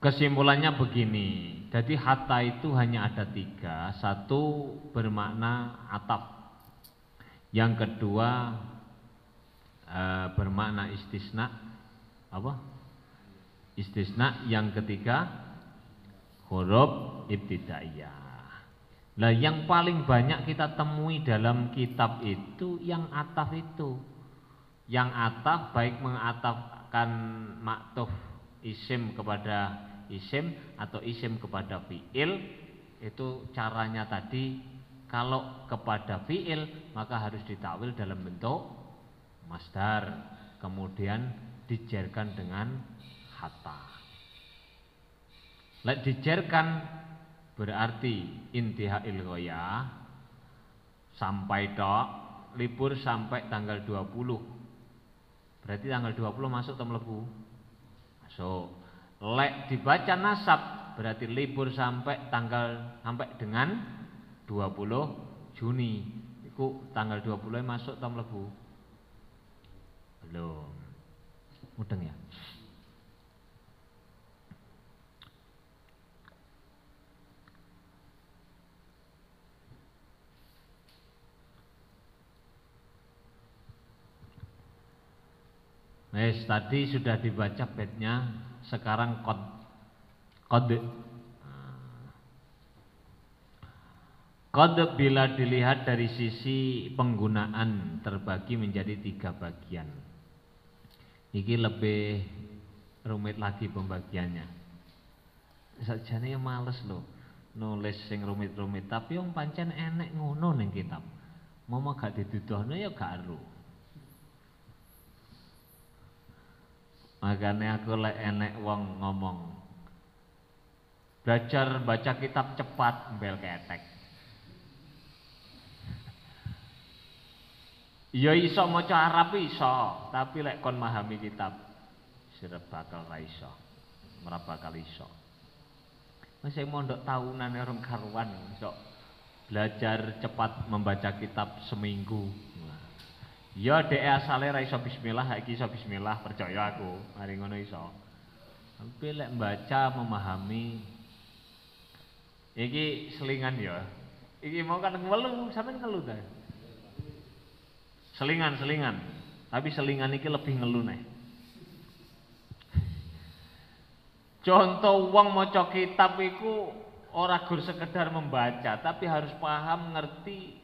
Kesimpulannya begini, jadi hatta itu hanya ada 3. Satu bermakna ataf, yang kedua bermakna istisna, apa? Istisna, yang ketiga huruf ibtidaiyah. Nah, yang paling banyak kita temui dalam kitab itu yang ataf itu. Yang ataf baik mengatafkan maktuf isim kepada isim atau isim kepada fiil, itu caranya tadi kalau kepada fiil maka harus ditakwil dalam bentuk masdar, kemudian dijerkan dengan hatta. Lek dijerkan berarti intihail ghayah, sampai tok, libur sampai tanggal 20. Berarti tanggal 20 masuk atau mlebu? Masuk. Lek dibaca nasab berarti libur sampai dengan 20 Juni. Iku tanggal 20 masuk atau mlebu? Belum. Mudeng ya. Tadi sudah dibaca bednya. Sekarang qad bila dilihat dari sisi penggunaan terbagi menjadi 3 bagian. Iki lebih rumit lagi pembagiannya. Sajane males loh nulis sing rumit-rumit, tapi wong pancen enek ngono ning kitab. Momo gak diduduhno ya gak ero. Makanya aku lek enek wong ngomong belajar baca kitab cepat mbel ketek. Ya iso maca Arab iso, tapi lek kon memahami kitab sirep bakal ra iso. Ora bakal iso. Wis mondok tahunane rong karuan iso belajar cepat membaca kitab seminggu. Ya dhek asale ra iso bismillah, saiki iso bismillah, percaya aku. Mari ngono iso. Tapi lek membaca memahami iki selingan ya. Iki mau kan ngelu, sampean ngelu ta? Selingan. Tapi selingan iki lebih ngelu neh. Contoh wong maca kitab iku ora gur sekedar membaca, tapi harus paham ngerti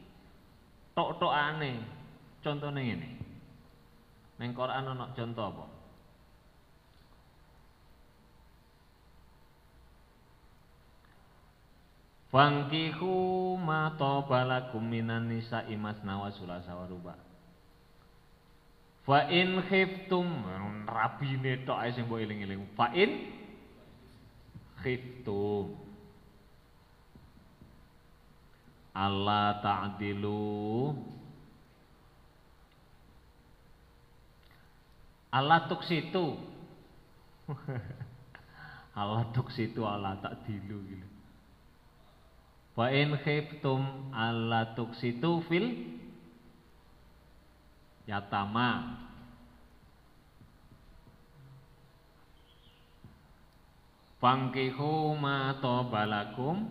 tok-tokane. Contohnya ini, neng Quran ana contoh apa? Fankihu ma tobalakum minan nisa'i masna wa sulasa wa ruba. Fa in khiftum, rabine tok ae sing mbok eling-eling. Fa in khiftum Allah ta'dilu Allah tuksitu Allah tuksitu Allah ta'dilu gitu. Fa in khiftum Allah tuksitu fil yatama Fankihu ma tobalakum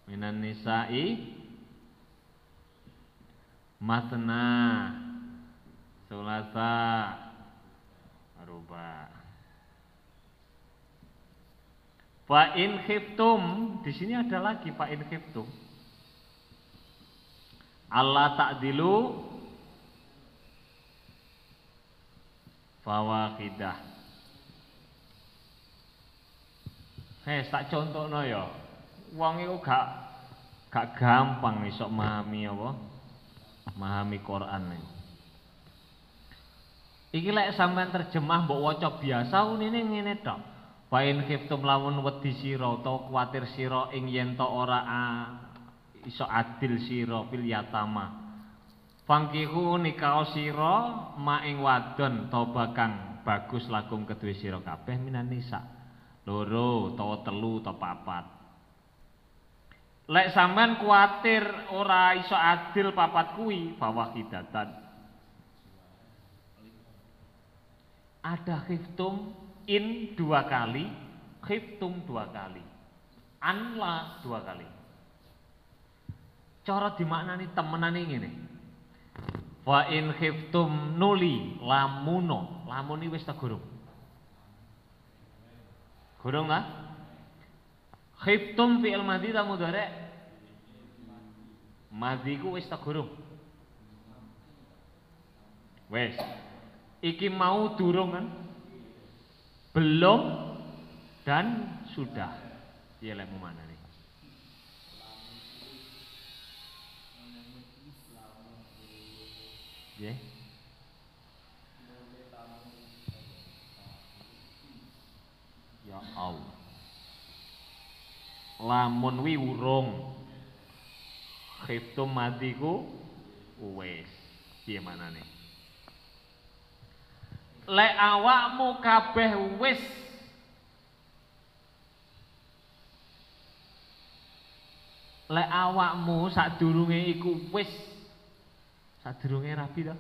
minan nisa'i masna sulasa ruba. Fa in khiftum, di sini ada lagi fa in khiftum. Allah ta'dilu fawaqidah. Tak contohno ya. Wong iku gak gampang iso memahami apa? Memahami Quran ini. Iki lek sampean terjemah mbok waca biasa unine ngene tok. Fa in khiftum lamun wedi sira utawa kuwatir sira ing yen to ora iso adil sira fil yatama. Fangkihu nikah sira ma ing wadon toba kang bagus lakum kedue sira kabeh minan nisa. 2 utawa 3 utawa 4. Lek sampean kuwatir ora iso adil 4 kuwi bawah kidatan. Ada khiftum in 2 kali, khiftum 2 kali, anla 2 kali. Cara dimaknani temenane ngene. Wa in khiftum nuli lamuno, lamuni wis ta gurung? Gurung ta? Khiftum fi'il madhi ta mudhari'? Madhi ku wis ta gurung? Wis. Iki mau durung kan? Belum dan sudah. Piye lek manane? Nggih. Ya Allah. Lamun wi urung. Khiftum madiku wis. Piye manane? Lek awakmu kabeh wis lek awakmu sadurunge iku wis sadurunge rabi to?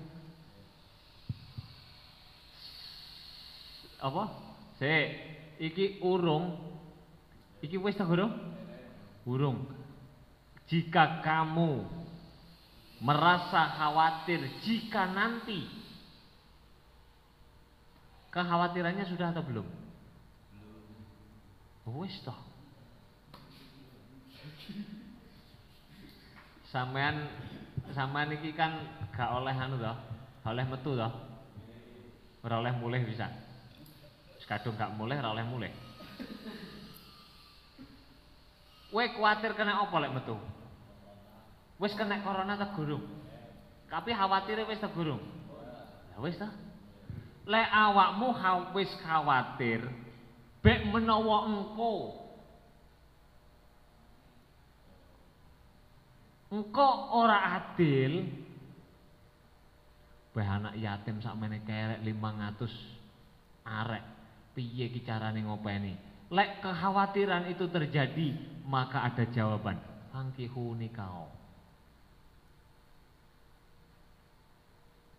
Apa? Sik, iki urung. Iki wis ta gurung? Urung. Jika kamu merasa khawatir jika nanti, kekhawatirannya sudah atau belum? Wis toh. Sampean iki kan gak oleh anu toh, gak oleh metu toh. Ora oleh mulih bisa. Kadung gak mulih, ora oleh mulih. Kowe kuwatir kena apa lek metu? Wis kena corona ta gurung? Tapi khawatire wis ta gurung? Ya wis ta. Lek awakmu wis khawatir, bek menawa engko ora adil, beh anak yatim sakmene kerek 500 arek, piye iki carane ngopeni? Lek kekhawatiran itu terjadi, maka ada jawaban. Angkihu nikah.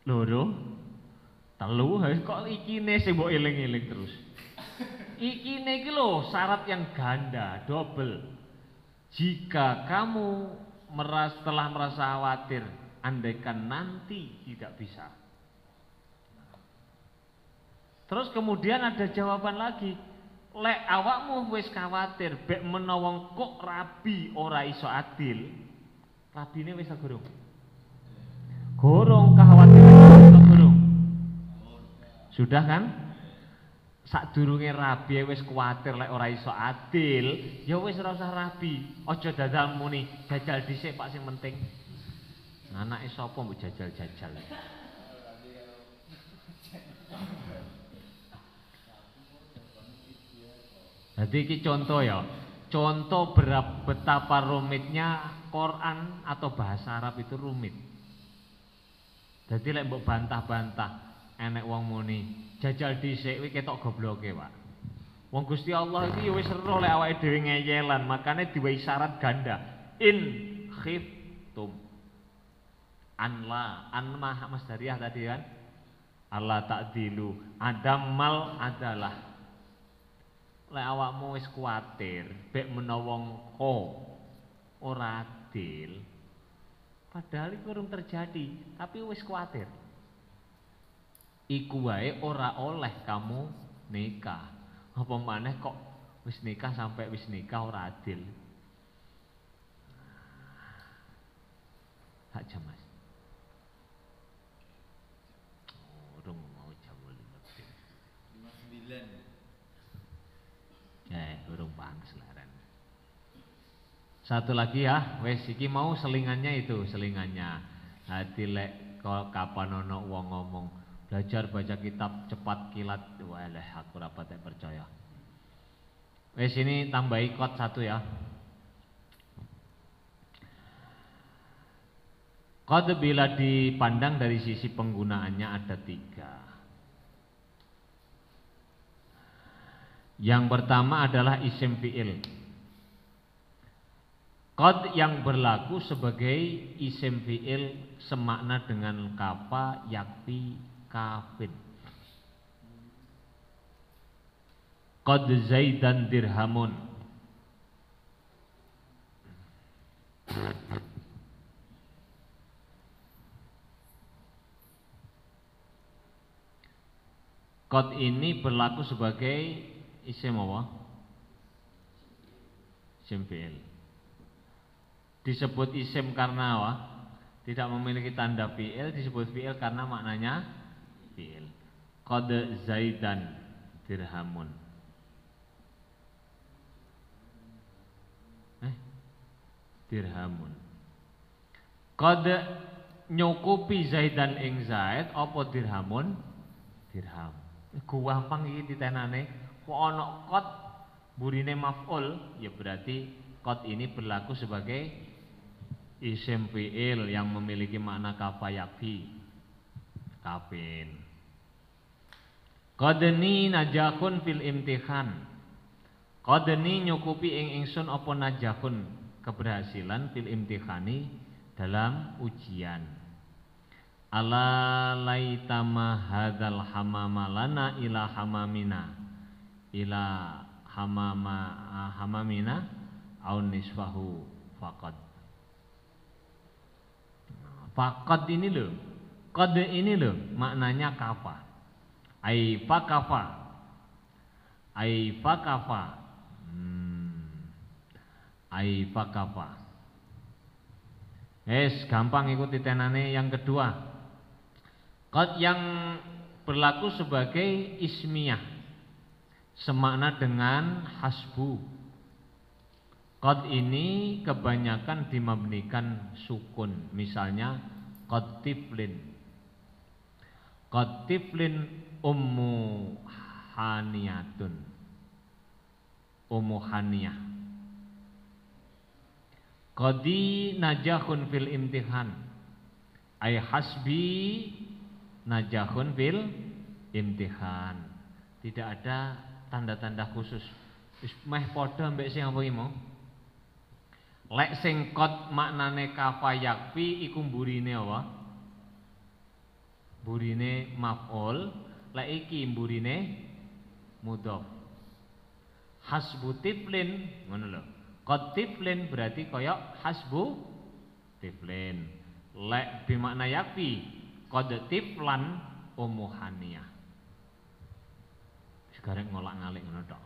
Loro, telu, kok ikine sing mbok eling-eling terus. Ikine iki lho syarat yang ganda, double. Jika kamu setelah merasa khawatir, andaikan nanti tidak bisa. Terus kemudian ada jawaban lagi. Lek awakmu wis khawatir, bek menawa kok rabi ora iso adil. Rabine wis gurung? Gurung kekhawatiran gurung. Sudah kan? Sadurunge rabi wis kuwatir lek ora iso adil, ya wis ora usah rabi. Aja dadal muni jajal dhisik Pak sing penting. Anake sapa mbok jajal-jajal. Jadi iki contoh ya. Contoh betapa rumitnya Quran atau bahasa Arab itu rumit. Jadi lek mbok bantah-bantah enek wong muni jajal dhisik kuwi ketok gobloke, Pak. Wong Gusti Allah iki ya wis ero lek awake dhewe ngeyelan, makane diwehi syarat ganda. In khiftum. Anla, anmah masdariyah tadi kan. Allah ta'dilu, adamal adalah. Lek awakmu wis kuwatir, bek menawa engko ora adil. Padahal iku urung terjadi, tapi wis kuwatir. Iku wae ora oleh kamu nikah. Apa maneh kok wis nikah sampai wis nikah ora adil. Hak jam Mas. Urung mau jam 59. Urung bang selaran. Satu lagi ya, wes iki mau selingannya itu, selingannya. Hati lek kapan ono wong ngomong belajar baca kitab cepat kilat, walah aku rapat percaya. Wes ini tambahi kot satu ya. Qad bila dipandang dari sisi penggunaannya ada 3. Yang pertama adalah isim fi'il. Qad yang berlaku sebagai isim fi'il semakna dengan kafa, yakfi, kafin. qad zaidan dirhamun. Qad ini berlaku sebagai isim apa? Isim fi'il. Disebut isim karena apa? Tidak memiliki tanda fi'il, disebut fi'il karena maknanya fi'il. Qad zaidan dirhamun. Dirhamun. Qad nyukupi zaidan ing zaid apa dirhamun? Dirham. Gampang iki ditenane. Kok ana qad burine maf'ul, ya berarti qad ini berlaku sebagai isim fi'il yang memiliki makna kafa yakfi. Kafin. Qadni najahun fil imtihan. Qadni nyukupi ing ingsun apa najahun, keberhasilan fil imtihani dalam ujian. Ala laitama hadzal hamama lana ila hamamina ila hamamina au nisfahu faqad. Faqad ini loh, qad ini loh maknanya kafa. Ai fakafa. Ai fakafa. Ai fakafa. Gampang ikuti tenane yang kedua. Qad yang berlaku sebagai ismiyah, semakna dengan hasbu. Qad ini kebanyakan dimabnikan sukun. Misalnya qad tiflin. Qad tiflin ummu haniyatun. Ummu haniyah. Qadi najahun fil imtihan. Ay hasbi najahun fil imtihan. Tidak ada tanda-tanda khusus. Meh padha mbek sing apa iki mau? Lek sing qad maknane kafa yakfi iku mburine apa? Mburine maf'ul, lek iki mburine mudhof. Hasbu tiflin ngono lho. Qad tiflin berarti kaya hasbu tiflin. Lek bimakna yakfi qad tiflan ummu haniyah. Sekarang ngolak-ngalik ngono tok.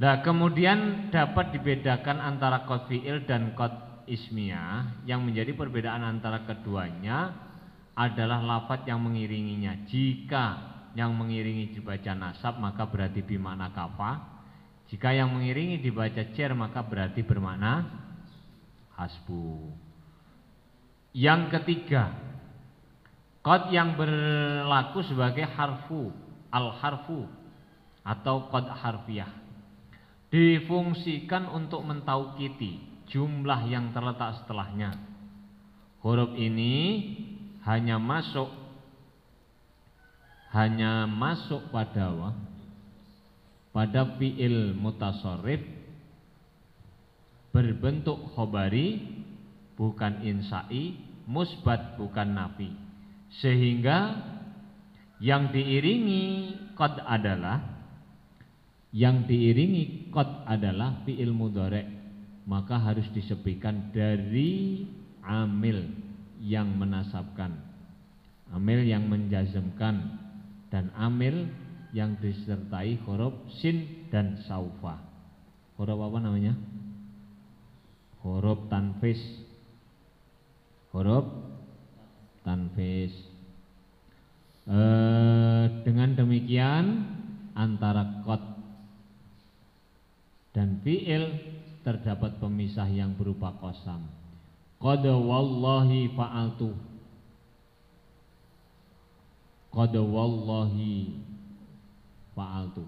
Nah, kemudian dapat dibedakan antara qad fi'il dan qad ismiyah. Yang menjadi perbedaan antara keduanya adalah lafadz yang mengiringinya. Jika yang mengiringi dibaca nasab maka berarti bimakna kafa. Jika yang mengiringi dibaca jar maka berarti bermakna hasbu. Yang ketiga, qad yang berlaku sebagai harfu, al-harfu atau qad harfiah. Difungsikan untuk mentaukiti jumlah yang terletak setelahnya. Huruf ini hanya masuk pada fi'il mutasarrif berbentuk khobari, bukan insai, musbat bukan nafi. Sehingga yang diiringi qad adalah fi'il mudhari', maka harus disepikan dari amil yang menasabkan, amil yang menjazmkan, dan amil yang disertai huruf sin dan saufa. Huruf apa namanya? Huruf tanfis. Huruf tanfis. Dengan demikian antara qad dan fi'il terdapat pemisah yang berupa qasam. Qad wallahi fa'altu. Qad wallahi fa'altu.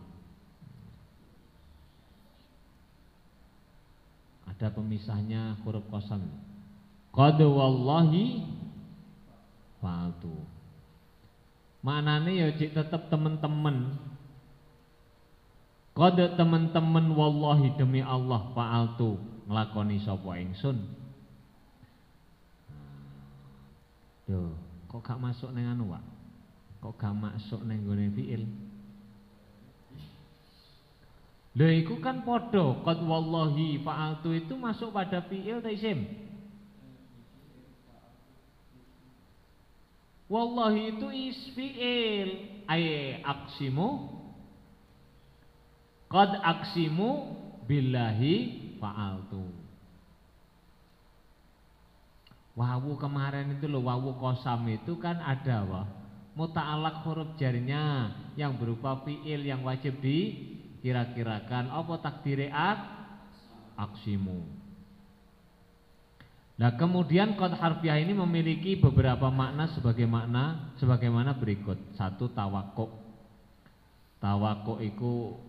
Ada pemisahnya huruf qasam. Qad wallahi fa'altu. Maknane ya cik tetep temen-temen. Qad temen-temen wallahi demi Allah fa'altu nglakoni sapa ingsun. Yo, kok gak masuk ning anu, Pak? Kok gak masuk ning gone fi'il? Lha iku kan padha qad wallahi fa'altu itu masuk pada fi'il ta isim? Wallahi itu fi'il. Ay aqsimu qad aqsimu billahi fa'altu. Wawu kemarin itu loh, wawu kosam itu kan ada wah muta'alaq huruf jarnya yang berupa fi'il yang wajib dikira-kirakan. Apa takdire aksimu. Nah kemudian qad harfiah ini memiliki beberapa makna sebagaimana berikut. Satu, tawakuk. Tawakuk itu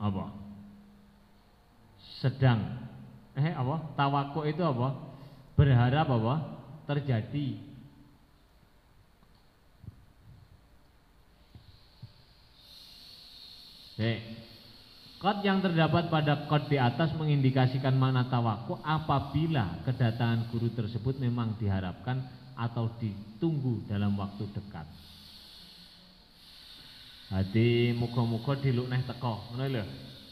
apa? Sedang. Apa? Tawakuk itu apa? Berharap apa? Terjadi. Qad yang terdapat pada qad di atas mengindikasikan makna tawakku apabila kedatangan guru tersebut memang diharapkan atau ditunggu dalam waktu dekat. Jadi muga-muga diluk neh teko, ngono lho.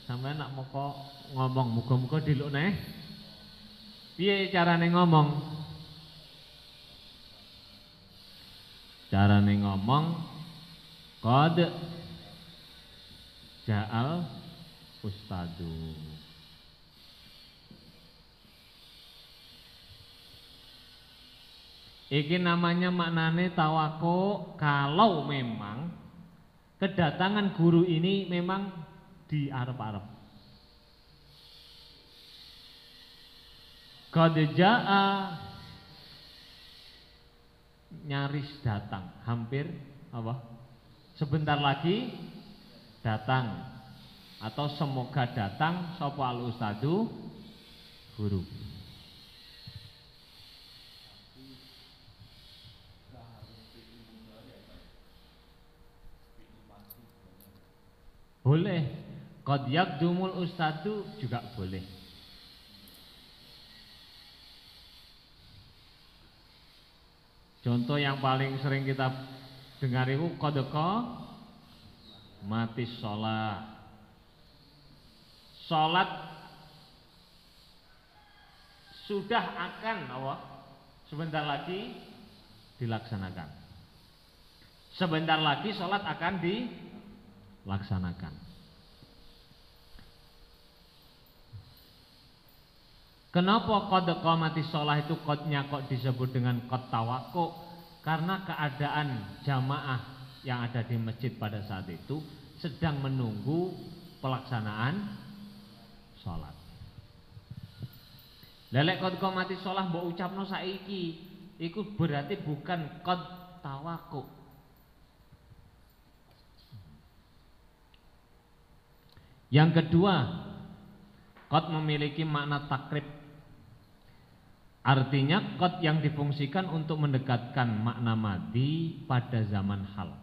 Sampeyan nak moko ngomong muga-muga diluk neh. Piye carane ngomong? Carane ngomong qad ja'al ustadu. Iki namanya maknane tawako kalau memang kedatangan guru ini memang diarep-arep. Qad jaa nyaris datang, hampir apa? Sebentar lagi datang. Atau semoga datang sapa al ustadu guru. Boleh. Qad yaqdumul ustadu juga boleh. Contoh yang paling sering kita dengar itu qad mati sholat. Sholat sudah akan sebentar lagi dilaksanakan. Sebentar lagi sholat akan dilaksanakan. Kenapa qad qamati sholat itu qadnya kok disebut dengan qad tawakku? Karena keadaan jamaah yang ada di masjid pada saat itu sedang menunggu pelaksanaan sholat. Lelek qad qamati sholat mbok ucapno saiki, iku berarti bukan qad tawakku. Yang kedua, qad memiliki makna takrib. Artinya qad yang difungsikan untuk mendekatkan makna madi pada zaman hal.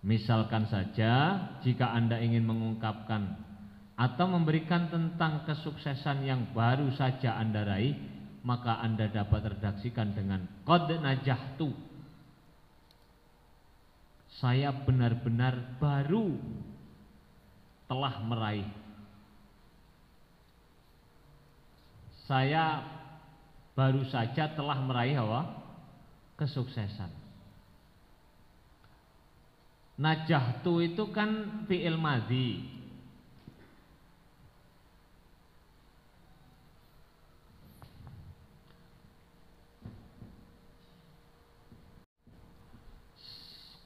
Misalkan saja jika Anda ingin mengungkapkan atau memberikan tentang kesuksesan yang baru saja Anda raih, maka Anda dapat redaksikan dengan qad najahtu. Saya benar-benar baru telah meraih. Saya baru saja telah meraih kesuksesan. Najahtu itu kan fi'il madhi.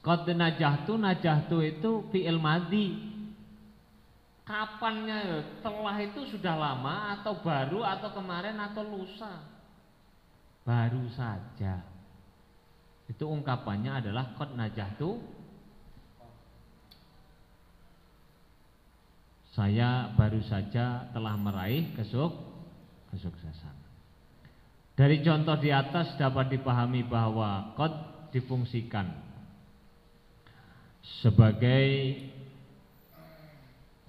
Qad najahtu itu fi'il madhi. Kapannya telah itu sudah lama atau baru atau kemarin atau lusa? Baru saja. Itu ungkapannya adalah qad najahtu. Saya baru saja telah meraih kesuksesan. Dari contoh di atas dapat dipahami bahwa qad difungsikan sebagai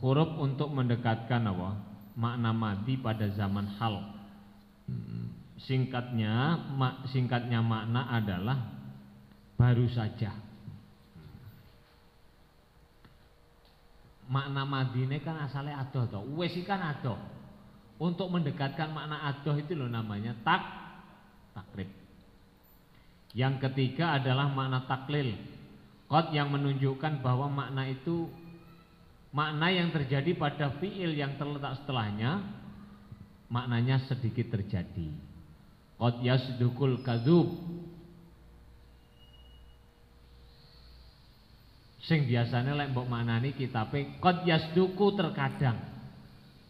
huruf untuk mendekatkan makna madi pada zaman hal. Singkatnya makna adalah baru saja. makna madine kan asalnya adoh toh. Wis kan adoh. Untuk mendekatkan makna adoh itu loh namanya takrib. Yang ketiga adalah makna taklil. Qad yang menunjukkan bahwa makna itu makna yang terjadi pada fiil yang terletak setelahnya maknanya sedikit terjadi. Qad yasdukul kadzub. Sing biasanya lek mbok maknani kitabe qad yasduku terkadang.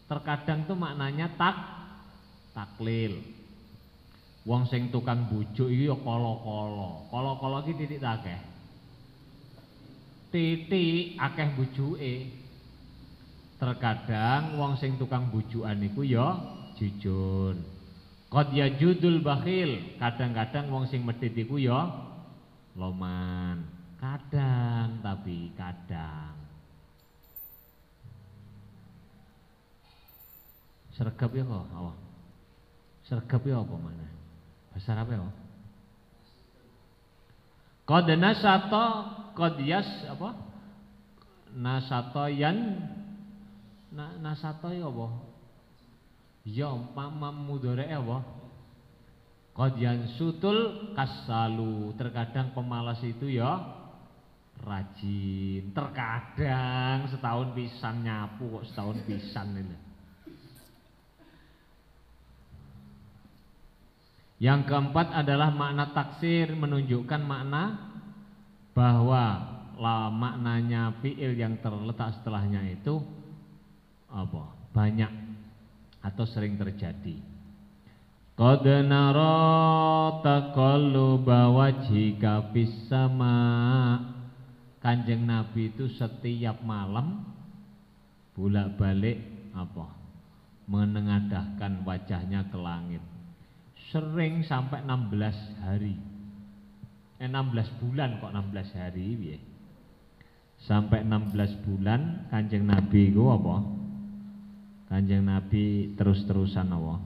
Terkadang itu maknanya taklil. Wong sing tukang bujuk iki ya kala-kala. Kala-kala iki titik akeh. Titik akeh bujuke. Terkadang wong sing tukang bujukan iku ya jujur. Qad yajudul bakhil, kadang-kadang wong sing medhit iku ya loman. Kadang tapi kadang. Sregep ya kok apa? Sregep ya apa mana? Bahasa Arab ya? Qad nasata qad yas apa? Nasata yan nasata ya apa? Ya mudhari apa? Qad yansutul kasalu, terkadang pemalas itu ya rajin, terkadang setahun pisan nyapu kok setahun pisan ini. Yang keempat adalah makna taksir, menunjukkan makna bahwa maknanya fiil yang terletak setelahnya itu apa? Banyak atau sering terjadi. Qad nara taqalluba wajhika fis sama. Kanjeng Nabi itu setiap malam bolak-balik apa? Menengadahkan wajahnya ke langit. Sering sampai 16 hari. 16 bulan kok 16 hari piye? Sampai 16 bulan Kanjeng Nabi itu apa? Kanjeng Nabi terus-terusan apa?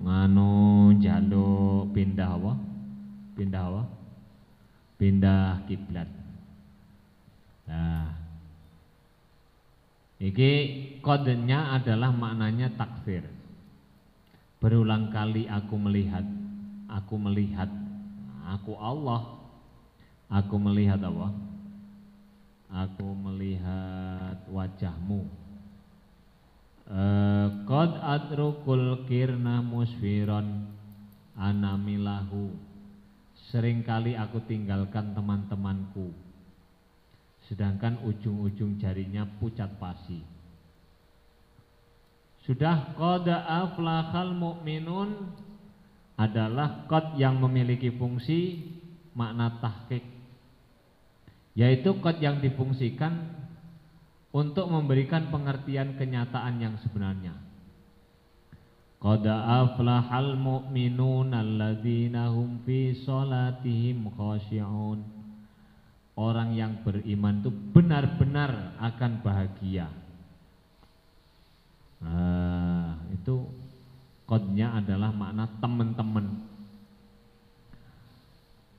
Nganu njaluk pindah apa? Pindah apa? Pindah kiblat. Nah, iki kodenya adalah maknanya takfir. Berulang kali aku melihat, aku Allah, aku melihat apa? Aku melihat wajahmu. Qad adrukul kirna musfiron anamilahu. Seringkali aku tinggalkan teman-temanku, sedangkan ujung-ujung jarinya pucat pasi. Sudah qad aflahal mu'minun adalah qad yang memiliki fungsi makna tahqiq, yaitu qad yang difungsikan untuk memberikan pengertian kenyataan yang sebenarnya. Qad aflahal mu'minun alladzina hum fi sholatihim khashi'un. Orang yang beriman itu benar-benar akan bahagia. Itu qadnya adalah makna teman-teman.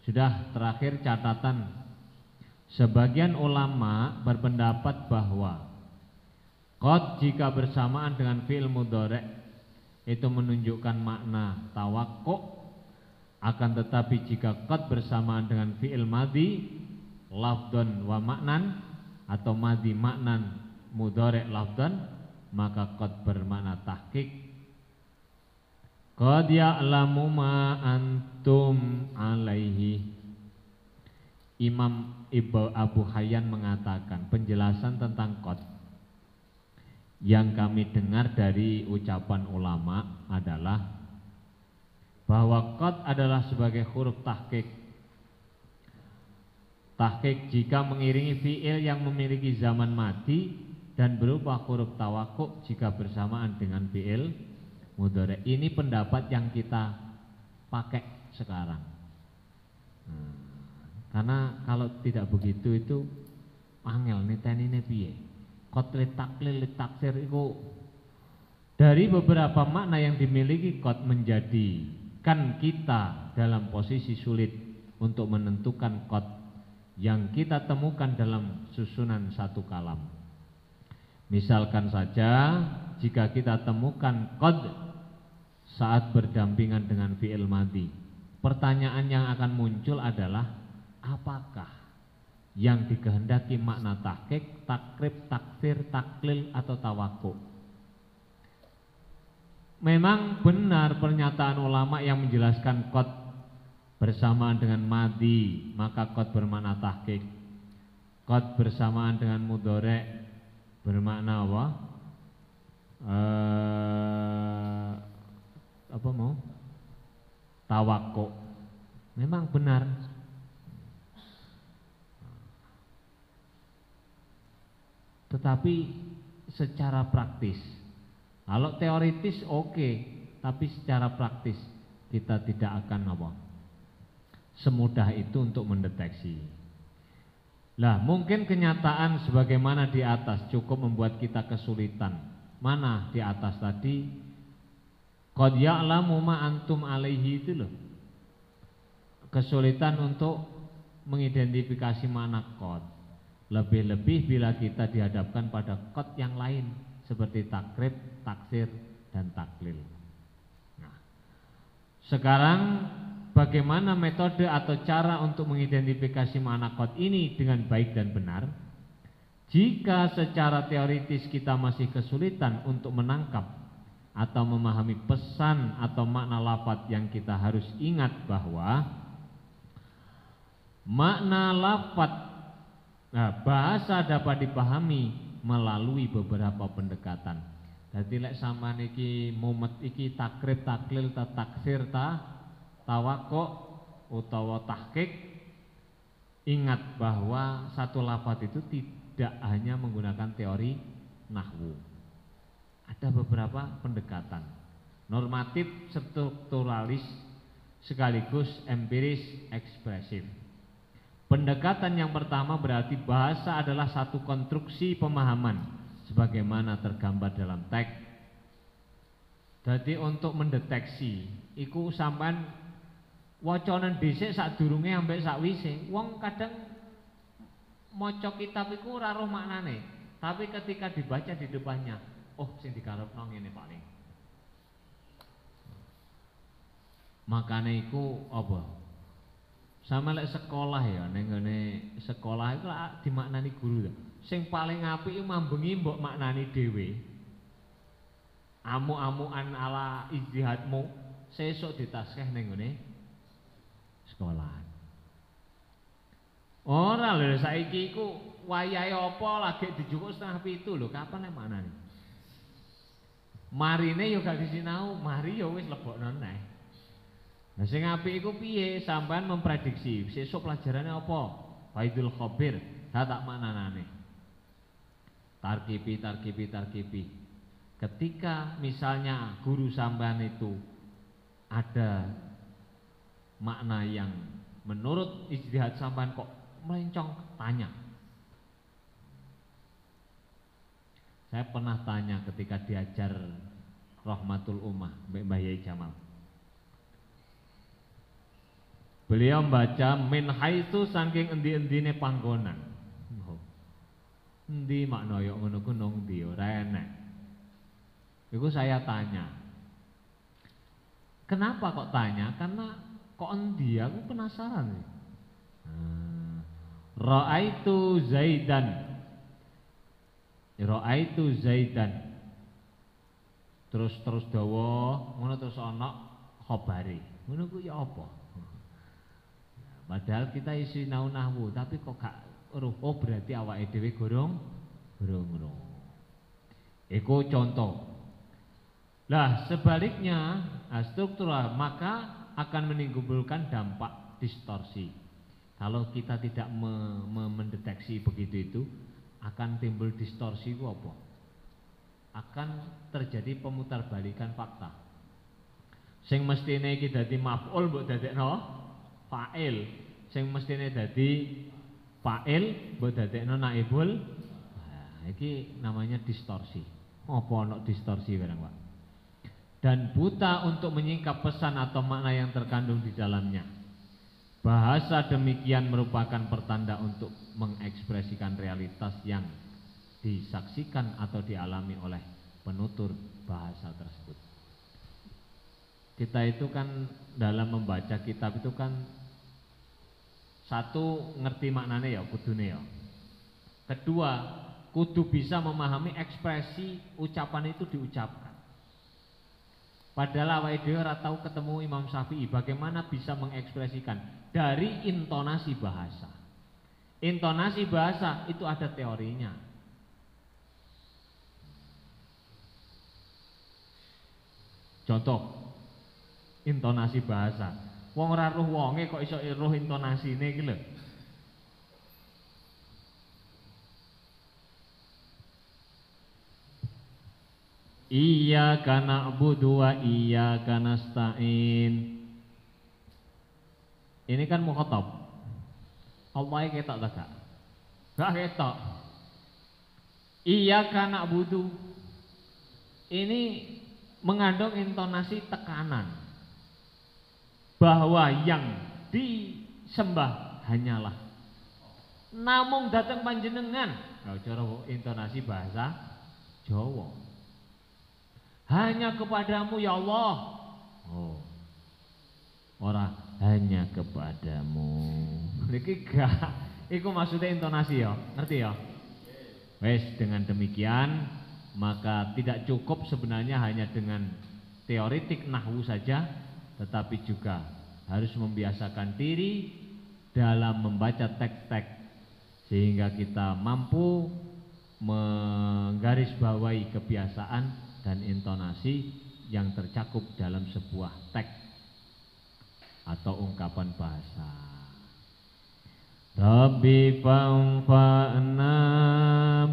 Sudah, terakhir catatan. Sebagian ulama berpendapat bahwa qad jika bersamaan dengan fi'il mudhari' itu menunjukkan makna tawakkuk, akan tetapi jika qad bersamaan dengan fi'il madhi lafdhan wa maknan atau madhi maknan mudhari' lafdhan, maka qad bermakna tahqiq. Qad ya'lamu ma antum alaihi. Imam Abu Hayyan mengatakan penjelasan tentang qad yang kami dengar dari ucapan ulama adalah bahwa qad adalah sebagai huruf tahqiq. Tahqiq jika mengiringi fi'il yang memiliki zaman mati dan berupa huruf tawakkuk jika bersamaan dengan fi'il mudhari'. Ini pendapat yang kita pakai sekarang. Karena kalau tidak begitu itu angel nitenine piye. Qad litaklil litaksir itu dari beberapa makna yang dimiliki qad menjadikan kita dalam posisi sulit untuk menentukan qad yang kita temukan dalam susunan satu kalam. Misalkan saja jika kita temukan qad saat berdampingan dengan fi'il madhi, pertanyaan yang akan muncul adalah apakah yang dikehendaki makna tahqiq, takrib, taksir, taklil atau tawakkuk. Memang benar pernyataan ulama yang menjelaskan qad bersamaan dengan madhi, maka qad bermakna tahqiq. Qad bersamaan dengan mudhari' bermakna apa? Tawakkuk. Memang benar. Tetapi secara praktis, kalau teoritis oke, tapi secara praktis kita tidak akan semudah itu untuk mendeteksi. Lah mungkin kenyataan sebagaimana di atas cukup membuat kita kesulitan. Mana di atas tadi qad ya'lamu ma antum alaihi itu loh. Kesulitan untuk mengidentifikasi makna qad. Lebih-lebih bila kita dihadapkan pada qad yang lain seperti takrib, taksir dan taklil. Nah, sekarang bagaimana metode atau cara untuk mengidentifikasi makna qad ini dengan baik dan benar? Jika secara teoritis kita masih kesulitan untuk menangkap atau memahami pesan atau makna lafaz yang kita harus ingat bahwa makna lafaz bahasa dapat dipahami melalui beberapa pendekatan. Jadi lek sampean iki mumet iki takrib, taklil, taksir, tawakkuk utawa tahqiq, ingat bahwa satu lafaz itu tidak hanya menggunakan teori nahwu. Ada beberapa pendekatan normatif, strukturalis, sekaligus empiris, ekspresif. Pendekatan yang pertama berarti bahasa adalah satu konstruksi pemahaman sebagaimana tergambar dalam teks. Jadi untuk mendeteksi iku sampean wacanan dhisik sadurunge ambek sakwise. Wong kadang maca kitab iku ora roh maknane, tapi ketika dibaca di depannya, oh sing dikarepno ngene paling. Makane iku apa? Sama lek sekolah ya, ning ngene sekolah iku dimaknani guru lho. Sing paling apik iku mambengi mbok maknani dhewe. Amuk-amukan ala ijtihadmu sesuk ditaskeh ning ngene sekolah. Ora lho saiki iku wayahe apa lagi dijukuk 6:30 lho, kapan nek maknani? Marine yo gak disinau, mari yo wis lebokno neh. Nah sing apik iku piye? Sampean memprediksi sesuk pelajarane apa? Faidul khabir, tak maknane. Tarkibi. Ketika misalnya guru sampean itu ada makna yang menurut ijtihad sampean kok melencong, tanya. Saya pernah tanya ketika diajar Rahmatul Ummah Mbah Yai Jamal. Beliau membaca min haitsu saking endi-endine panggonan. Endi makna yo ngono ku nang ndi ora enek. Iku saya tanya. Kenapa kok tanya? Karena kok endi aku penasaran sih. Ra'aitu Zaidan. Ra'aitu Zaidan. Terus dawa, ngono terus ana khabari. Ngono ku ya apa? Padahal kita isi nahwu, tapi kok gak roh, oh berarti awake dhewe gorong. Iku contoh. Lah sebaliknya struktural maka akan menimbulkan dampak distorsi. Kalau kita tidak mendeteksi begitu itu akan timbul distorsi itu apa? Akan terjadi pemutarbalikan fakta. Sing mestine iki dadi maf'ul mbok dadekno fa'il. Sing mestine dadi fa'il mbok dadekno naibul. Nah, iki namanya distorsi. Apa ana distorsi barang, Pak? Dan buta untuk menyingkap pesan atau makna yang terkandung di dalamnya. Bahasa demikian merupakan pertanda untuk mengekspresikan realitas yang disaksikan atau dialami oleh penutur bahasa tersebut. Kita itu kan dalam membaca kitab itu kan satu ngerti maknanya ya kudune ya. Kedua, kudu bisa memahami ekspresi ucapan itu diucapkan. Padahal awake dhewe ora tau ketemu Imam Syafi'i, bagaimana bisa mengekspresikan dari intonasi bahasa. Intonasi bahasa itu ada teorinya. Contoh, intonasi bahasa. Wong ora roh wonge kok iso roh intonasine iki lho. Iyyaka na'budu wa iyyaka nasta'in. Ini kan mukhatab. Allah ketok ta gak? Gak ketok. Iyyaka na'budu. Ini mengandung intonasi tekanan bahwa yang disembah hanyalah namung datang panjenengan. Nah, cara intonasi bahasa Jawa. Hanya kepadamu ya Allah. Oh. Ora hanya kepadamu. Niki gak iku maksudnya intonasi ya, ngerti ya? Wes, dengan demikian maka tidak cukup sebenarnya hanya dengan teoretik nahwu saja, tetapi juga harus membiasakan diri dalam membaca teks-teks sehingga kita mampu menggarisbawahi kebiasaan dan intonasi yang tercakup dalam sebuah teks atau ungkapan bahasa. Rabbi fa'na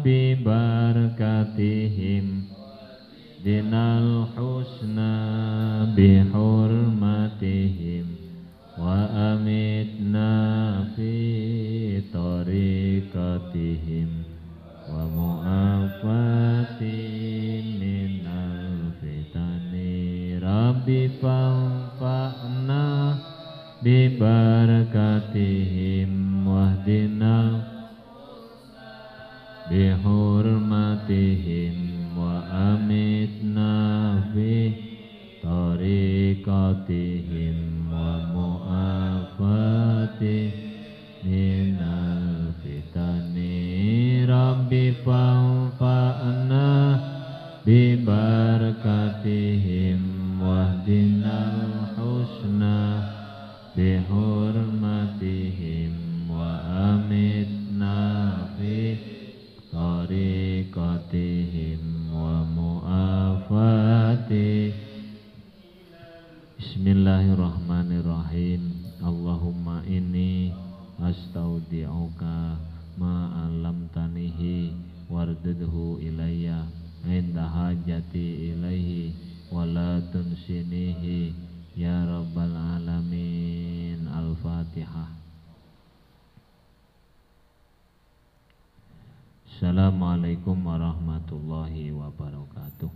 bi barakatihim dinal husna bi hurmatihim wa amitna fi tariqatihim wa mu'afatin minal fitani. Rabbi fa'na bi barakatihim wahdina bi hurmatihim wa amitna fi tariqatihim wa mu'afati minal fitani. Rabbi fa'na bi barakatihim wahdinal husna bi hurmatihim wa amitna fi tariqatihim wa mu'afati. Bismillahirrahmanirrahim. Allahumma inni astaudi'uka ma 'allamtanihi wardudhu ilayya inda hajati ilaihi wa la tunsinihi ya rabbal alamin. Al-Fatihah. Assalamualaikum warahmatullahi wabarakatuh.